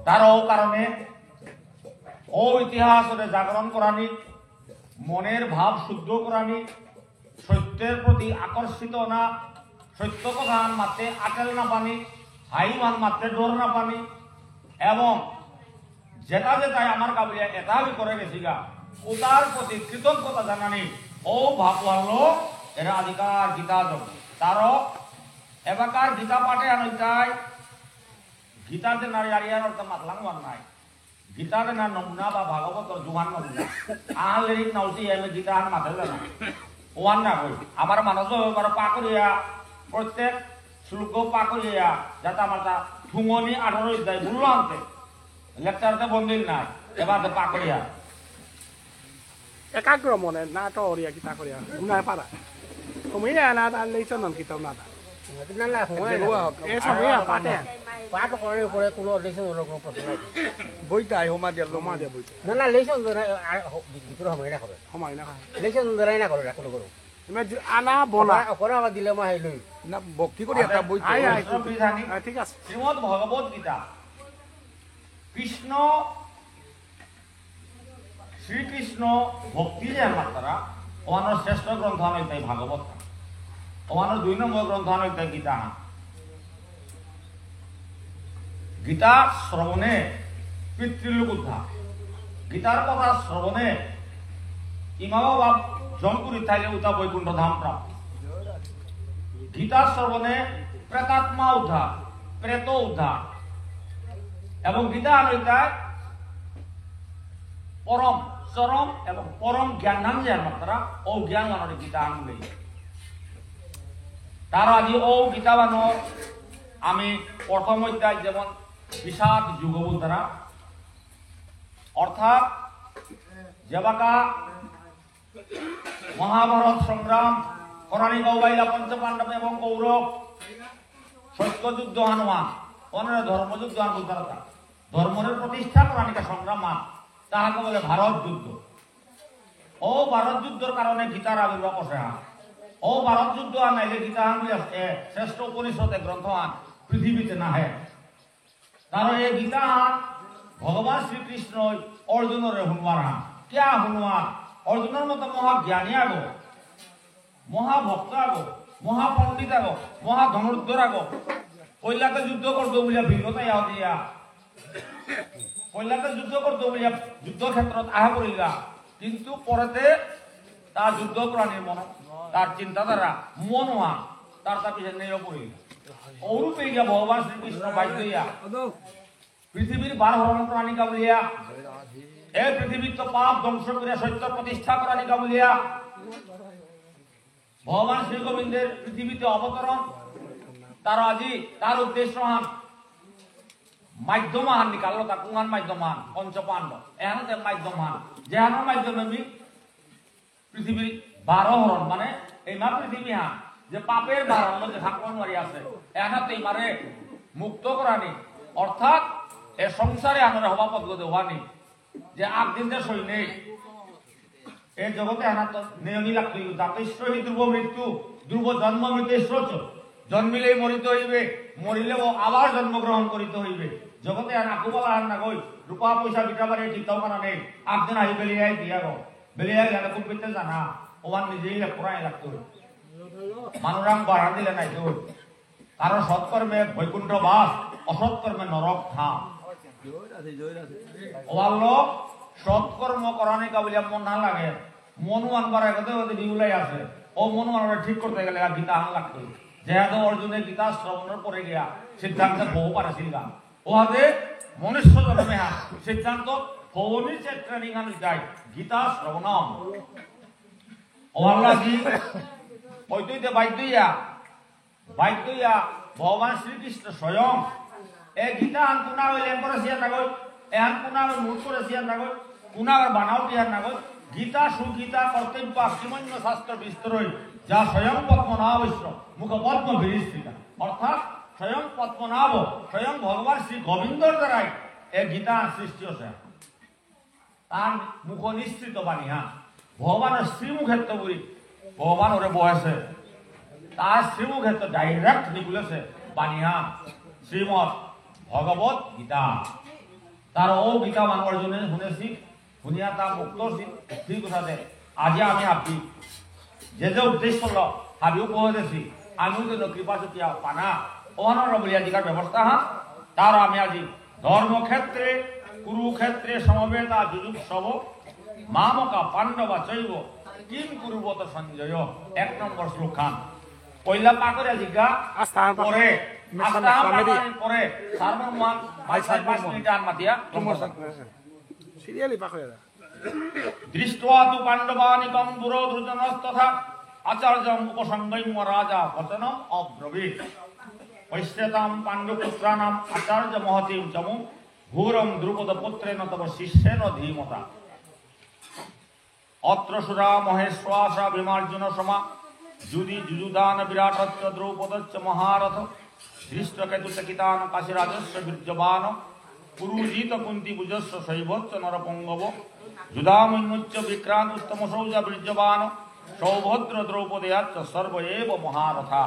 তারও কারণে ও ইতিহাসে জাগরণ করানি মনের ভাব শুদ্ধ করানি সত্যের প্রতি আকর্ষিত না সত্য কথা মাত্রে আটেল না পানি হাইমান মাত্রে ডোর না পানি এবং যেটা যেটাই আমার কাবলিয়া এটাই করে গেছি গা ওটার প্রতি কৃতজ্ঞতা জানানি ও ভাবলো এরা আধিকার গীতা যোগ তারও এবারকার গীতা পাঠে আনইতাই গীতাতে নারী আরিয়ার অর্থ মাতলাং নাই গীতাতে না নমুনা বা ভাগবত জুহান নমুনা আহান লিরিক নাউসি এমে গীতা আন মাথে জানা ওয়ান না কই আমার মানুষ এবার পাকরিয়া প্রত্যেক শ্লোক পাকরিয়া যাতে আমার তা ঠুঙনি 18 অধ্যায় ভুল আনতে লেকচারতে বন্দিল নাই এবার পাকরিয়া একাগ্র মনে না তো অরিয়া কিতা করিয়া শুনা পারা তুমি না তার লেইছন কিতা না তা নালা হয় এ সবে পাতে পাঠ করে পরে কোনো লেসন হলো কোনো প্রশ্ন নাই বইটাই হোমা দিয়া বইটা নালা লেসন ভিতর সময় না করে সময় না লেসন ধরাই না করে রাখলো করো তুমি আনা বলা করে আমার দিলে মই লই না ভক্তি করি একটা বই আই বিধানী ঠিক আছে শ্রীমদ ভগবত গীতা কৃষ্ণ শ্রীকৃষ্ণ ভক্তি যে মাত্রা ওনার শ্রেষ্ঠ গ্রন্থ আনইতাই ভাগবত ওনার 2 নম্বর গ্রন্থ আনইতাই গীতা গীতা শ্রবণে পিতৃলোক উদ্ধার গীতার কথা শ্রবণে ইমামা বাপ জমপুরি থাইলে উতা বৈকুণ্ঠ ধাম প্রাপ্ত গীতা শ্রবণে প্রেতাত্মা উদ্ধার প্রেত উদ্ধার এবং গীতা আনইতায় পরম চরম এবং পরম জ্ঞান নাম যে মাত্রা ও জ্ঞান মানরে গীতা আনলে তার আজি ও গীতা বানো আমি প্রথম অধ্যায় যেমন বিষাদ যুগবুল দ্বারা অর্থাৎ যেবাকা মহাভারত সংগ্রাম করানি গৌবাইলা পঞ্চপাণ্ডব এবং কৌরব সত্য যুদ্ধ হনুমান অনেক ধর্মযুদ্ধ আনুদ্ধারতা ধর্মের প্রতিষ্ঠা করানিকা সংগ্রাম মান তাহাকে বলে ভারত যুদ্ধ ও ভারত যুদ্ধের কারণে গীতার আবির্ভাব অসহায় ও ভারত যুদ্ধ আর নাইলে গীতা শ্রেষ্ঠ উপনিষদে গ্রন্থ আন পৃথিবীতে নাহে কারণ এই গীতা ভগবান শ্রীকৃষ্ণ অর্জুনের হনুমান হান কিয়া হনুমান অর্জুনের মতো মহাজ্ঞানী আগো মহাভক্ত আগো, মহাপণ্ডিত আগো, মহাধনুর্ধর আগো কইলাতে যুদ্ধ করতো বলিয়া ভিন্নতা ইয়া দিয়া কইলাতে যুদ্ধ করতো বলিয়া যুদ্ধক্ষেত্রত আহা করিলা, কিন্তু পরেতে তার যুদ্ধ প্রাণীর মন, তার চিন্তাধারা মনোয়া তার পিছনে নেই পড়িল। অরূপে গিয়া ভগবান শ্রীকৃষ্ণ বাধ্য হইয়া পৃথিবীর 12 ধরনের প্রাণী কাবলিয়া এই পৃথিবীর তো পাপ ধ্বংস করিয়া সত্য প্রতিষ্ঠা প্রাণী কাবলিয়া ভগবান শ্রী গোবিন্দের পৃথিবীতে অবতরণ তার আজি তার উদ্দেশ্য হান মাধ্যমান নিকালো তা কুঙ্গান মাধ্যমান পঞ্চপাণ্ড এহানো মাধ্যমান যেহানোর মাধ্যমে আমি পৃথিবীর 12 হরণ মানে এই মা পৃথিবী হান যে পাপের বারণ যে ঠাকুর মারি আছে এহানাতে মারে মুক্ত করানি অর্থাৎ এ সংসারে আনরে হওয়া পদ্ধতি হওয়ানি যে আগদিন সই নেই এই জগতে আনাত নিয়মই লাগতো জাতিশ্রী ধ্রুব মৃত্যু ধ্রুব জন্ম মৃত্যু জন্মিলেই মরিতে হইবে মরিলেও আবার জন্মগ্রহণ করিতে হইবে জগতে আকুবলা আন না গই রূপা পয়সা বিটা বাড়ি ঠিকঠাক কানা নেই আগদিন আহি বেলিয়াই দিয়া গো বেলিয়াই জানা খুব বিতে জানা ওমান নিজেই পুরাই লাগতো মানুরাং বাড়া দিলে নাই তো কারণ সৎকর্মে বৈকুণ্ঠ বাস অসৎকর্মে নরক ধাম ওয়াল্ল সৎকর্ম করানি কাবলিয়া মন না লাগে মনু আনবার এগোতে হতে বিউলাই আছে ও মনু আনবার ঠিক করতে গেলে গীতা আন লাগতো যেহেতু অর্জুনে গীতা শ্রবণের পরে গিয়া সিদ্ধান্ত বহু পারেছিল গা ওহাতে মনুষ্য জন্মে হা সিদ্ধান্ত ভৌনির ট্রেনিং আন যায় গীতা শ্রবণম ওয়াল্লা কি ওইতে বাইদ্যইয়া ভগবান শ্রীকৃষ্ণ স্বয়ং এ গীতা আন কুনা হইলেন করে সিয়া নাগল এহান কুনা মূল করে সিয়া নাগল কুনা বানাও দিয়া নাগল গীতা সুগীতা কর্তব্য আক্রমণ্য শাস্ত্র বিস্তরই যা স্বয়ং পদ্মনাভ মুখ পদ্ম বিরিস্থিতা অর্থাৎ স্বয়ং পদ্মনাভ স্বয়ং ভগবান শ্রী গোবিন্দর দ্বারাই এ গীতা সৃষ্টি হচ্ছে তার মুখ নিশ্চিত বাণী হ্যাঁ ভগবানের শ্রীমুখেত্র বলি ভগবান ওরে বয়েছে তার শ্রীমুখেত্র ডাইরেক্ট নিগুলেছে বাণী হ্যাঁ শ্রীমৎ ভগবত গীতা তার ও গীতা মানবার জন্য শুনেছি শুনিয়া তা মুক্ত ঠিক কথাতে আজি আমি হাবি যে উদ্দেশ্য করল হাবিও পৌঁছেছি আমিও যেন কৃপা চুটিয়া পানা ওহানোর বলিয়া জিকার ব্যবস্থা হ্যাঁ তার আমি আজি ধর্মক্ষেত্রে কুরুক্ষেত্রে সমবেতা যুযুক সব মামকা পাণ্ডবা চৈব কিম কুরুবত সঞ্জয় 1 নম্বর শ্লোক খান পয়লা পাকরে জিজ্ঞা পরে পরে সার্বমান ভাই 5 মিনিট আন মাতিয়া সিরিয়ালি পাকরে দৃষ্ট্বা তু পাণ্ডবানিকম দুরোধুজনস্তথা আচার্যম উপসংগম্য রাজা বচনম অব্রবীত পৈশ্যতাম পাণ্ডুপুত্রাণাম আচার্য মহতিম চমু ঘোরম দ্রুপদ পুত্রেণ তব শিষ্যেন ধীমতা অত্র সুরা মহেশ্বাসা বিমার্জুন সমা যুদি যুযুদান বিরাটচ্চ দ্রৌপদচ্চ মহারথ ধৃষ্টকেতুচকিতান কাশীরাজস্য বীর্যবান পুরুজিত কুন্তি ভুজস্য শৈবচ্চ নরপঙ্গব যুধামুচ্চ বিক্রান্তুস্তম সৌজ বীর্যবান সৌভদ্র দ্রৌপদেয়াচ্চ সর্ব এব মহারথা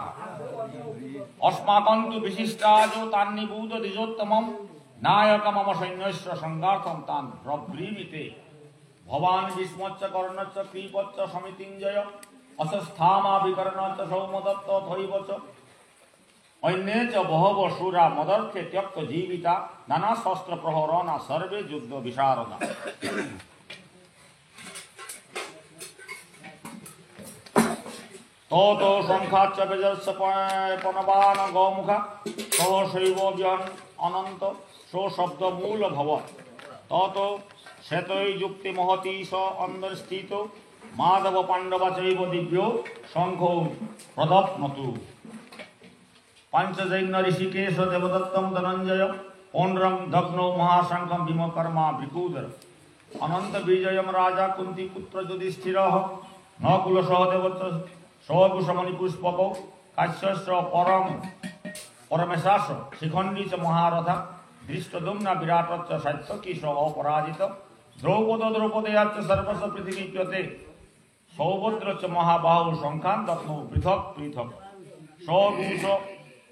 अस्माकं तु विशिष्टाजो तान्निभूत द्विजोत्तमं नायकमम सैन्यस्य संगार्थं तान् प्रब्रीमिते भवान् भीष्मच्च कर्णच्च कृपच्च समितिञ्जय अशस्थामा विकर्णच्च सौमदत्त थैव च अन्ये च बहवो शूरा मदर्थे त्यक्त जीविता नाना शस्त्र प्रहरणा सर्वे युद्ध विशारदा ततो संख्याच्च बेजस्य पनवान गौमुखा तव शैव व्यन अनंत सो शब्द मूल भव ततो श्वेतै युक्ति महती स अंदर स्थित माधव पांडव चैव दिव्यो शंखो प्रदप्नतु पंचजैन ऋषिकेश देवदत्तम धनंजय पौंड्रम दग्नो महाशंखम भीमकर्मा भृकुदर अनंत विजयम राजा कुंती पुत्र युधिष्ठिरः नकुल सहदेव सौभूषमणि पुष्पक काश्यश्च परम परमेशास शिखंडी च महारथा धृष्टदुम्न विराटच्च सात्यकी स अपराजित द्रौपद द्रौपदेयाच्च सर्वस्व पृथिवीप्यते सौभद्र च महाबाहु शंखान दत्नो पृथक पृथक सौभूष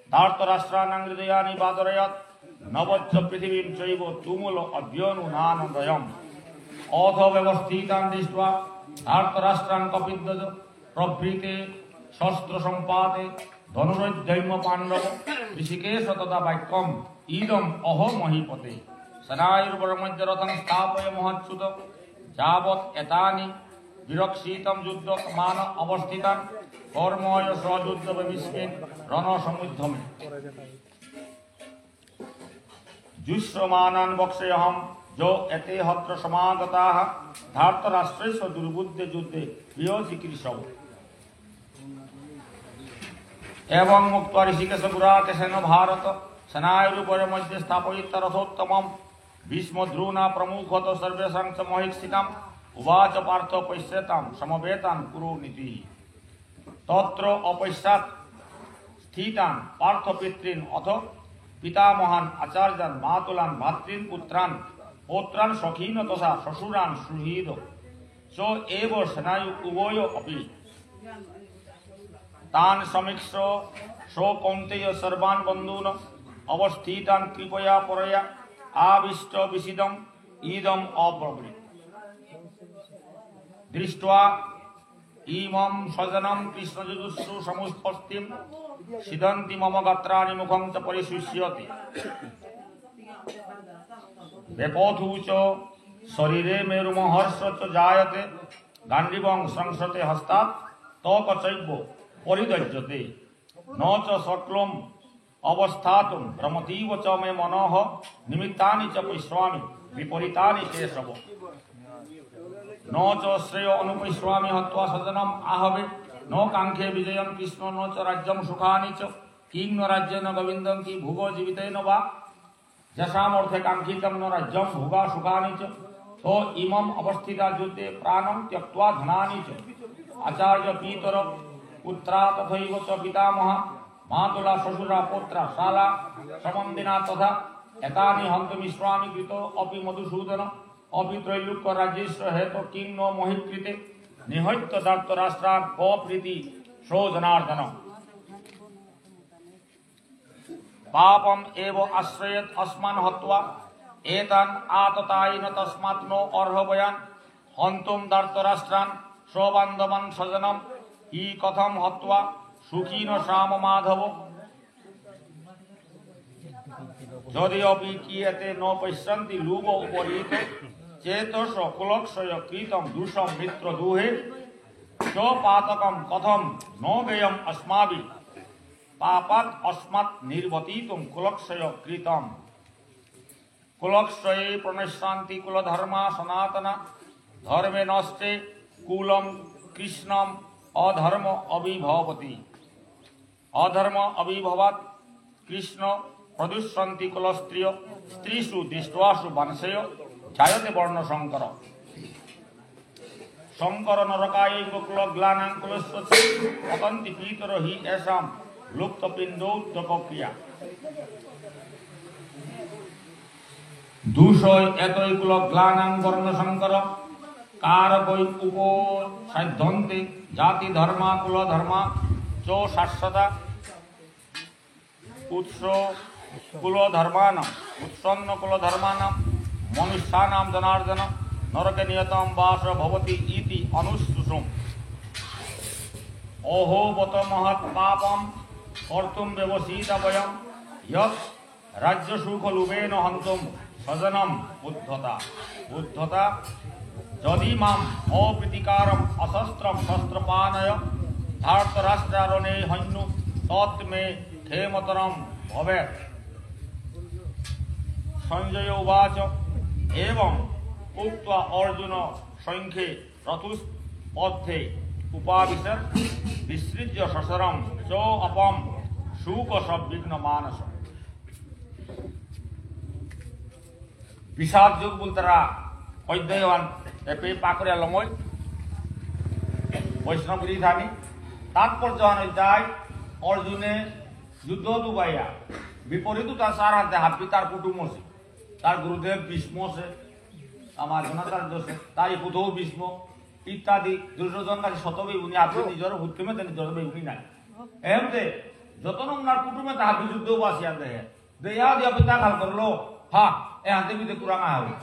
धार्तराष्ट्राणां हृदयानि बादरयात् नवच्च पृथिवीं चैव तुमुल अभ्यनुनानदयम् अथ व्यवस्थितान् दृष्ट्वा धार्तराष्ट्रान् कपिध्वज प्रभृते শস্ত্র সম্পাদে ধনুরৈর্যৈম পাণ্ডব ঋষিকেশ তথা বাক্যম ইদম অহো মহীপতে সদায়ুর্বরমধ্য রথং স্থাপয় মহচ্যুত যাবৎ এতানি বিরক্ষিতম যুদ্ধ মান অবস্থিতান কর্ময় স্বযুদ্ধ বিস্মিন রণ সমুদ্ধমে जुष्यमानान् वक्ष्यहं जो एते हत्र समागताः धार्तराष्ट्रस्य दुर्बुद्धे युद्धे प्रियचिकीर्षव एवं मुक्त्वा ऋषिकेश गुराकेशेन भारत सेनायुरुपरि मध्ये स्थापयित्वा रथोत्तमं भीष्मद्रोणा प्रमुखत सर्वेषां च महीक्षिताम् उवाच पार्थ पश्यतां समवेतान् कुरुनीतिः तत्र अपश्चात् स्थितान् पार्थपितॄन् अथ पितामहान् आचार्यान् मातुलान् भातॄन् पुत्रान् पौत्रान् सखीन् तथा श्वशुरान् सुहृद च एव सेनायु उभयो अपि तान् समीक्ष्य कौन्तेय सर्वान् बन्धून् अवस्थितान् कृपया परया आविष्ट विषिदम् इदम् अब्रवीत् दृष्ट्वा इमं स्वजनं कृष्णजुजुस्सु समुत्पत्तिं सिदन्ति मम गात्राणि मुखं च परिशुष्यति वेपोथु च शरीरे मेरुमहर्ष च जायते गाण्डीवं संसते हस्तात् तकचैव परिदज्यते न च शक्लम् अवस्थातुं रमतीव च मे मनः निमित्तानि च पश्यामि विपरीतानि केशव न च श्रेय अनुपश्यामि हत्वा सजनम् आहवे न कांक्षे विजयं कृष्ण न च राज्यं सुखानि च किं न राज्येन गोविन्दं कि भुवो जीवितेन वा यशामर्थे कांक्षितं न राज्यं भुगा सुखानि च तो इमम् अवस्थिता युद्धे प्राणं त्यक्त्वा धनानि च आचार्य पीतर पुत्रा तथैव च पितामहा मातुला श्वशुरा पौत्रा शाला समन्दिना तथा एतानि हन्तुमिष्यामि कृतो अपि मधुसूदन अपि त्रैलोक्य राज्यस्य हेतु किं नो मोहिकृते निहत्य धार्तराष्ट्रान् कप्रीति सो जनार्दन पापम् एव आश्रयेत् अस्मान् हत्वा एतान् आततायिन तस्मात् नो अर्हवयान् हन्तुं धार्तराष्ट्रान् स्वबान्धवान् स्वजनं हि कथं हत्वा सुखी न श्याम माधव यदि अपि कियते न पश्यन्ति लोभ उपरीत चेतस कुलक्षय कृतं दुषं मित्रदुहे च पातकं कथं न गेयम् अस्माभिः पापात् अस्मात् निर्वतीतुं कुलक्षय कृतं कुलक्षये प्रणश्यन्ति कुलधर्मा सनातना धर्मे नष्टे कुलं कृष्णम् अधर्म अभिभवति अधर्म अभिभवात् कृष्ण प्रदुष्यन्ति कुलस्त्रिय स्त्रीषु दृष्ट्वासु वंशय जायते वर्ण शंकर शंकर नरकायैव कुलग्लानां कुलस्य पतन्ति पीतर हि येषां लुप्तपिण्डोत्तपक्रिया दूषय एतै कुलग्लानां वर्ण शंकर कारकै उपसाध्यन्ते जाति धर्मा कुल धर्मा च शाश्वता उत्स कुल धर्मानां उत्सन्न कुल धर्मानां मनुष्यानां जनार्दन नरके नियतं वास भवति इति अनुश्रुतम् अहो बत महत् पापं कर्तुं व्यवसिता वयं यत् राज्यसुखलोभेन हन्तुं स्वजनम् उद्धता यदि माम् अप्रीतिकारम् अशस्त्रं शस्त्रपानय धार्तराष्ट्रारणे हन्यु तत् मे क्षेमतरं भवेत् संजय उवाच एवं उक्त्वा अर्जुन संख्ये रथुस्पथे उपाविशत् विसृज्य शशरं च अपं शूकसंविघ्न मानस বিষাদ যুগ বলতারা অধ্যয়ন এপে পাকড়িয়া লময় বৈষ্ণবগিরি থানি তাৎপর্য যায় অর্জুনে যুদ্ধ দুবাইয়া বিপরীত তার সার হাতে হাবি তার কুটুম আছে তার গুরুদেব ভীষ্ম আছে আমার জনাতার দোষে তারই পুতৌ ভীষ্ম ইত্যাদি দুর্যোধন কাছে শতবে উনি আপনি নিজের হুত্তমে তিনি জড়বে উনি নাই এমতে যত নমনার কুটুমে তাহা বিযুদ্ধও বাসিয়া দেহে দেয়া দিয়া পিতা খাল করলো হ্যাঁ এ হাতে বিতে কুরাঙা হবে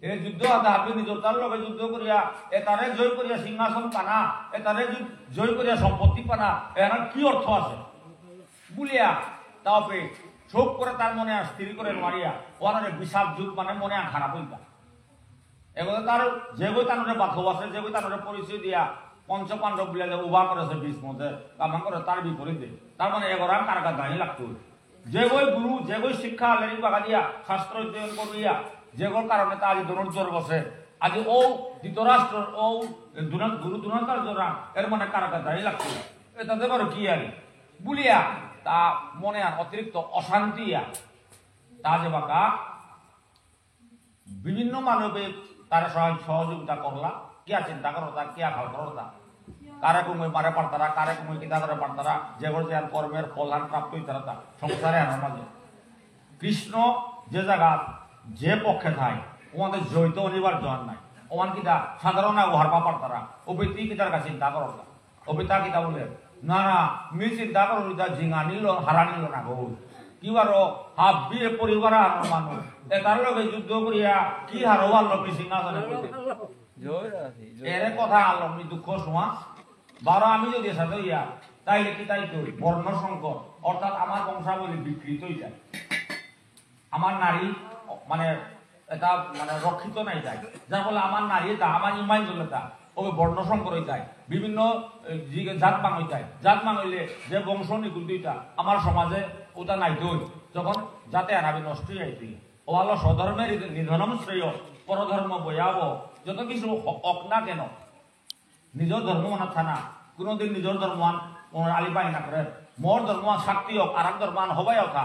এই যুদ্ধ হাবি নিজর তার লগে যুদ্ধ করিয়া এটারে জয় করিয়া সিংহাসন পানা এটারে জয় করিয়া সম্পত্তি পানা এর কি অর্থ আছে বলিয়া তাওপে শোক করে তার মনে স্থির করে মারিয়া ওনারে বিষাদ যুগ মানে মনে খারাপ হইতা এবং তার যে বই তানরে বাথব আছে যে বই তানরে পরিচয় দিয়া পঞ্চপাণ্ডব বলে যে উভা করেছে বিষ মধ্যে কামান করে তার বিপরীতে তার মানে এগোরাম কারকা দাঁড়িয়ে লাগতো যে বই গুরু যে বই শিক্ষা লেরি বাগা দিয়া শাস্ত্র অধ্যয়ন করিয়া যেগুলোর কারণে তা আজ ধনুর্জোর বসে আজ ও ধৃতরাষ্ট্র ও গুরু দুরন্তার্যরা এর মানে কারকা দাঁড়িয়ে লাগতো এটাতে বড় কি আর বলিয়া তা মনে আর অতিরিক্ত অশান্তি তা যে বাঁকা বিভিন্ন মানবে তারা সহযোগিতা করলা কিয়া চিন্তা করতা কিয়া খাল করতা কারে কুমই মারে পারতারা কারে কুমই কিতা করে পারতারা যেগুলো যে কর্মের ফলান প্রাপ্ত হইতারা তা সংসারে আনার মাঝে কৃষ্ণ যে জায়গা যে পক্ষে থাই ওদের জয়িত অনিবার জোয়ার নাই ওমান কিতা সাধারণ ওহার পাপার তারা অবিতি কিতার কাছে চিন্তা করতা অবিতা কিতা বলে না না মি চিন্তা করো জিঙা নিল হারা নিল না গো কিবার হাফ বিয়ে পরিবার আনার মানুষ তার লগে যুদ্ধ করিয়া কি হারো আল্লো সিংহাসনে এর কথা আল্লো আমি দুঃখ শোয়া বারো আমি যদি সাথে ইয়া তাইলে কি তাই তো বর্ণ সংকট অর্থাৎ আমার বংশাবলী বিকৃত হয়ে যায় আমার নারী মানে এটা মানে রক্ষিত নাই যায় যার ফলে আমার নারী এটা আমার ইমাইন চলে তা ওই বর্ণ সংকর হয়ে যায় বিভিন্ন জাত মাং হয়ে যায় জাত মাং হইলে যে বংশ নিকুলটা আমার সমাজে ওটা নাই দই যখন যাতে আনাবি নষ্ট হয়ে যাইতে ও আল্লাহ স্বধর্মের নিধনম শ্রেয় পরধর্ম বয়াব যত কিছু অক না কেন নিজের ধর্ম মনে থানা কোনোদিন নিজের ধর্মান আলিপাই না করে মোর ধর্মান শাক্তি হোক আর এক ধর্মান হবাই অথা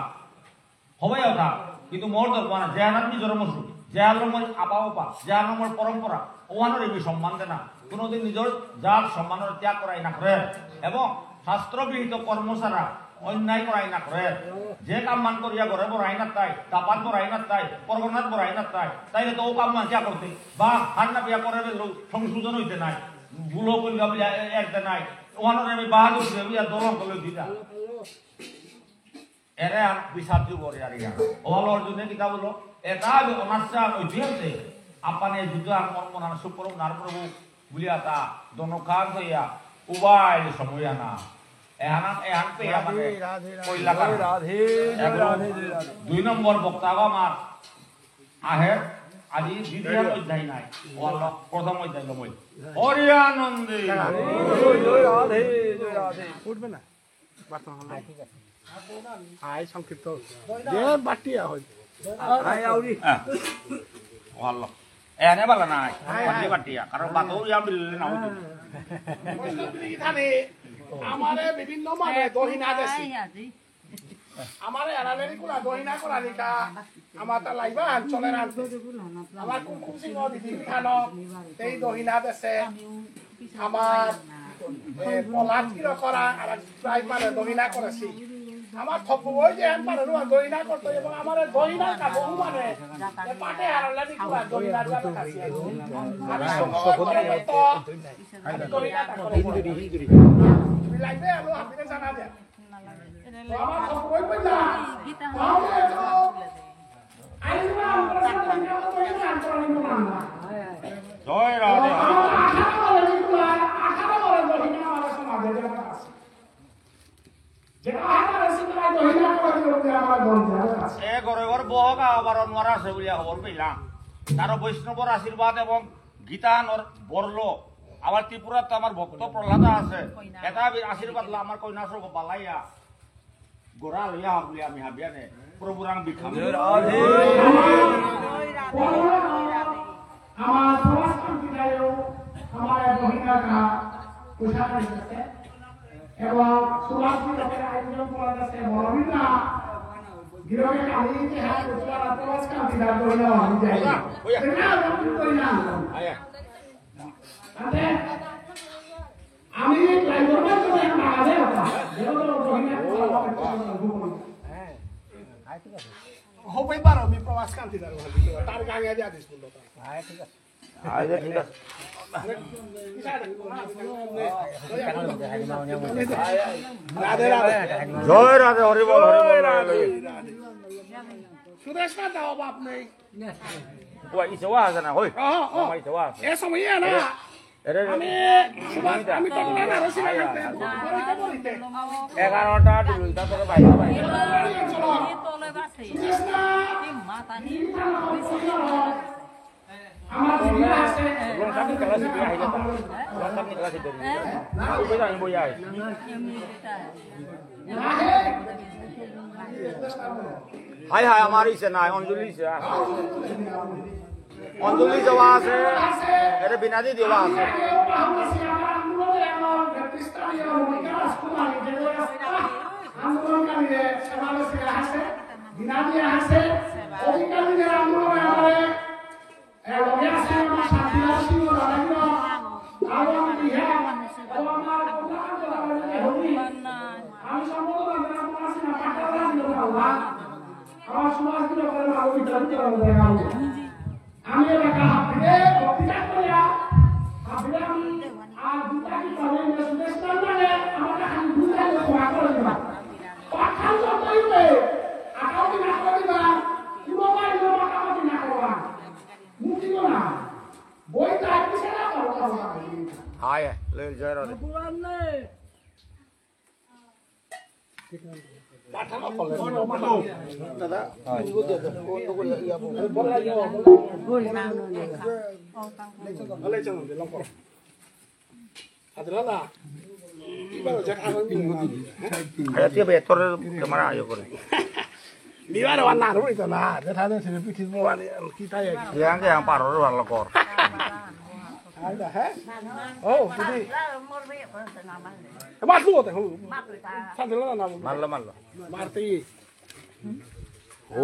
কিন্তু মোর ধর্মান যে আনার নিজের মসুর যে আলমের আপা ওপা যে আলমের পরম্পরা ওহানোর এই সম্মান দেয় না কোনোদিন নিজের জাত সম্মানের ত্যাগ করাই না করে এবং শাস্ত্রবিহিত কর্ম ছাড়া অন্যায় করাই না করে যে কাম মান করিয়া ঘরে বড়াই না তাই তাপাত বড়াই না তাই পরগনাথ বড়াই না তাইলে তো ও কাম মান কিয়া করতে বা হান্না বিয়া করে সংশোধন হইতে নাই ভুলো করিয়া বিয়া একতে নাই ওহানোর আমি বাহাদুর বিয়া দলন করলে দিতা এরে বিষাদ যুগ আর ইয়া ওহাল অর্জুনে কিতা বলো এটা অনার্সা ঐতিহাসে আপানে যুদ্ধ আর মন সুপ্রভু নার প্রভু বলিয়া তা দনকান হইয়া উবাই সময় আনা দুই নম্বর বক্তাগো আমার আহে আজি দ্বিতীয় অধ্যায় নাই প্রথম অধ্যায় লমই হরি আনন্দে উঠবে না আয় সংক্ষিপ্ত বাটিয়া হয় ভালো এনে বালা নাই বাটিয়া কারণ বাতো ইয়া বিললে না আমারে বিভিন্ন মানে দহিনা দেশি আমারে এরালেরি কোলা দহিনা কোলা নিকা আমার তা লাইবা চলে রান আমার কুকুম সিংহ দিদি খানো এই দহিনা দেশে আমার পলাট কিলো করা আর প্রায় মানে দহিনা করেছি আমার থপু ওই যে আন পারে রুয়া দহিনা করতে এবং আমার দহিনা কা বহু মানে পাটে এরালেরি কোলা দহিনা যাবে কাছে আমি সকল তো আমি দহিনা করে হিন্দুরি লাগবে আলো আপনি জানা দেন আমার সব কই পয়সা তাহলে তো আইনা আমরা সামনে কইনা আন্দোলন করলাম জয় রাধে আশা বলে দহিনা আমার সমাজে আছে যেটা আমার সিংহা দহিনা করে আমার বন্ধু আছে এ ঘরে ঘর বহগা আবার অনরা আছে বলিয়া খবর পেলাম তার বৈষ্ণবর আশীর্বাদ এবং গীতানর বরলো আবার ত্রিপুরা তো আমার ভক্ত প্রহ্লাদ আছে এটা আশীর্বাদ আমার কইনা সব বালাইয়া গোরা লইয়া বলি আমি হাবিয়ানে প্রভুরাং বিখাম আমার প্রবাসন বিদায় আমার মহিলা কা পোশাক আছে এবং সুভাষ লোকের আয়োজন করা আছে বড়বিনা গিরবে কালি যে হাত উত্তর প্রবাস কা বিদায় হলো আমি যাই না আমি কই না আয়া আরে আমি লাইব্রেরিতে চলে না আরে বাবা যেগুলো বহিনা হ্যাঁ আয় ঠিক আছে হবে পারো আমি প্রবাস কান্তি দাও তার গাঙ্গে যা দিস বললো আয় ঠিক আছে আয় ঠিক আছে রাধে রাধে জয় রাধে হরি বল হরি বল সুদেশ না দাও বাপ নেই ওই ইসওয়া আছে না হই ও ইসওয়া এ সময় না আমি সুভাষ আমি তো না রসি না বলিতে বলিতে 11টা দুইটা তোর বাইরে বাইরে চলো তোলে বাসে সুদেশ না কি মাথা নি আমার দিদি আছে রং সামনে ক্লাস দিয়ে আইলা রং সামনে ক্লাস দিয়ে না ওই আমি বই আই হাই হাই আমার ইসে নাই অঞ্জলি ইসে অঞ্জলি যাওয়া আছে এটা বিনাদি দেওয়া আছে আন্দোলনকারীদের সমাবেশে আছে বিনাদি আছে অধিকারীদের আন্দোলনে আমাদের আছে আমার সাথী আছে রাজন্য আওয়াম ইহা আমার আমি সম্পূর্ণ আছে না পাঠালা দিও না আমার সমাজগুলো করে আরো বিতরণ করে আমি এলাকা হাফিজে বক্তৃতা করিয়া হাফিজে আমি আর দুটা কি করে সুদেশ মানে আমাকে খালি দুটা খোয়া করে দিবা পাখান তো কইবে আকাউন্ট না করিবা কি মোবাইল জমা কামতি না করবা মুক্তি না বইটা কিসে না করবা হাই ले जय रे পাঠানো কলে দাদা ভালো চলো দিলাম কর আদরালা এবার যেটা আয়া বেতর তোমার আয় করে বিবার ওয়ান না রই তো না যেটা দেন সে পিঠি মোবাইল কি তাই yang ke yang paror ভালো কর আইদা হ্যাঁ ও দিদি মাছ লোতে হু সাদলা না মারলো মারলো মারতে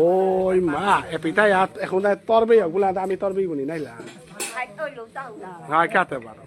ওই মা এ পিতা এখন তরবে ওগুলা আমি তরবে গুনি নাইলা হ্যাঁ কাতে পারো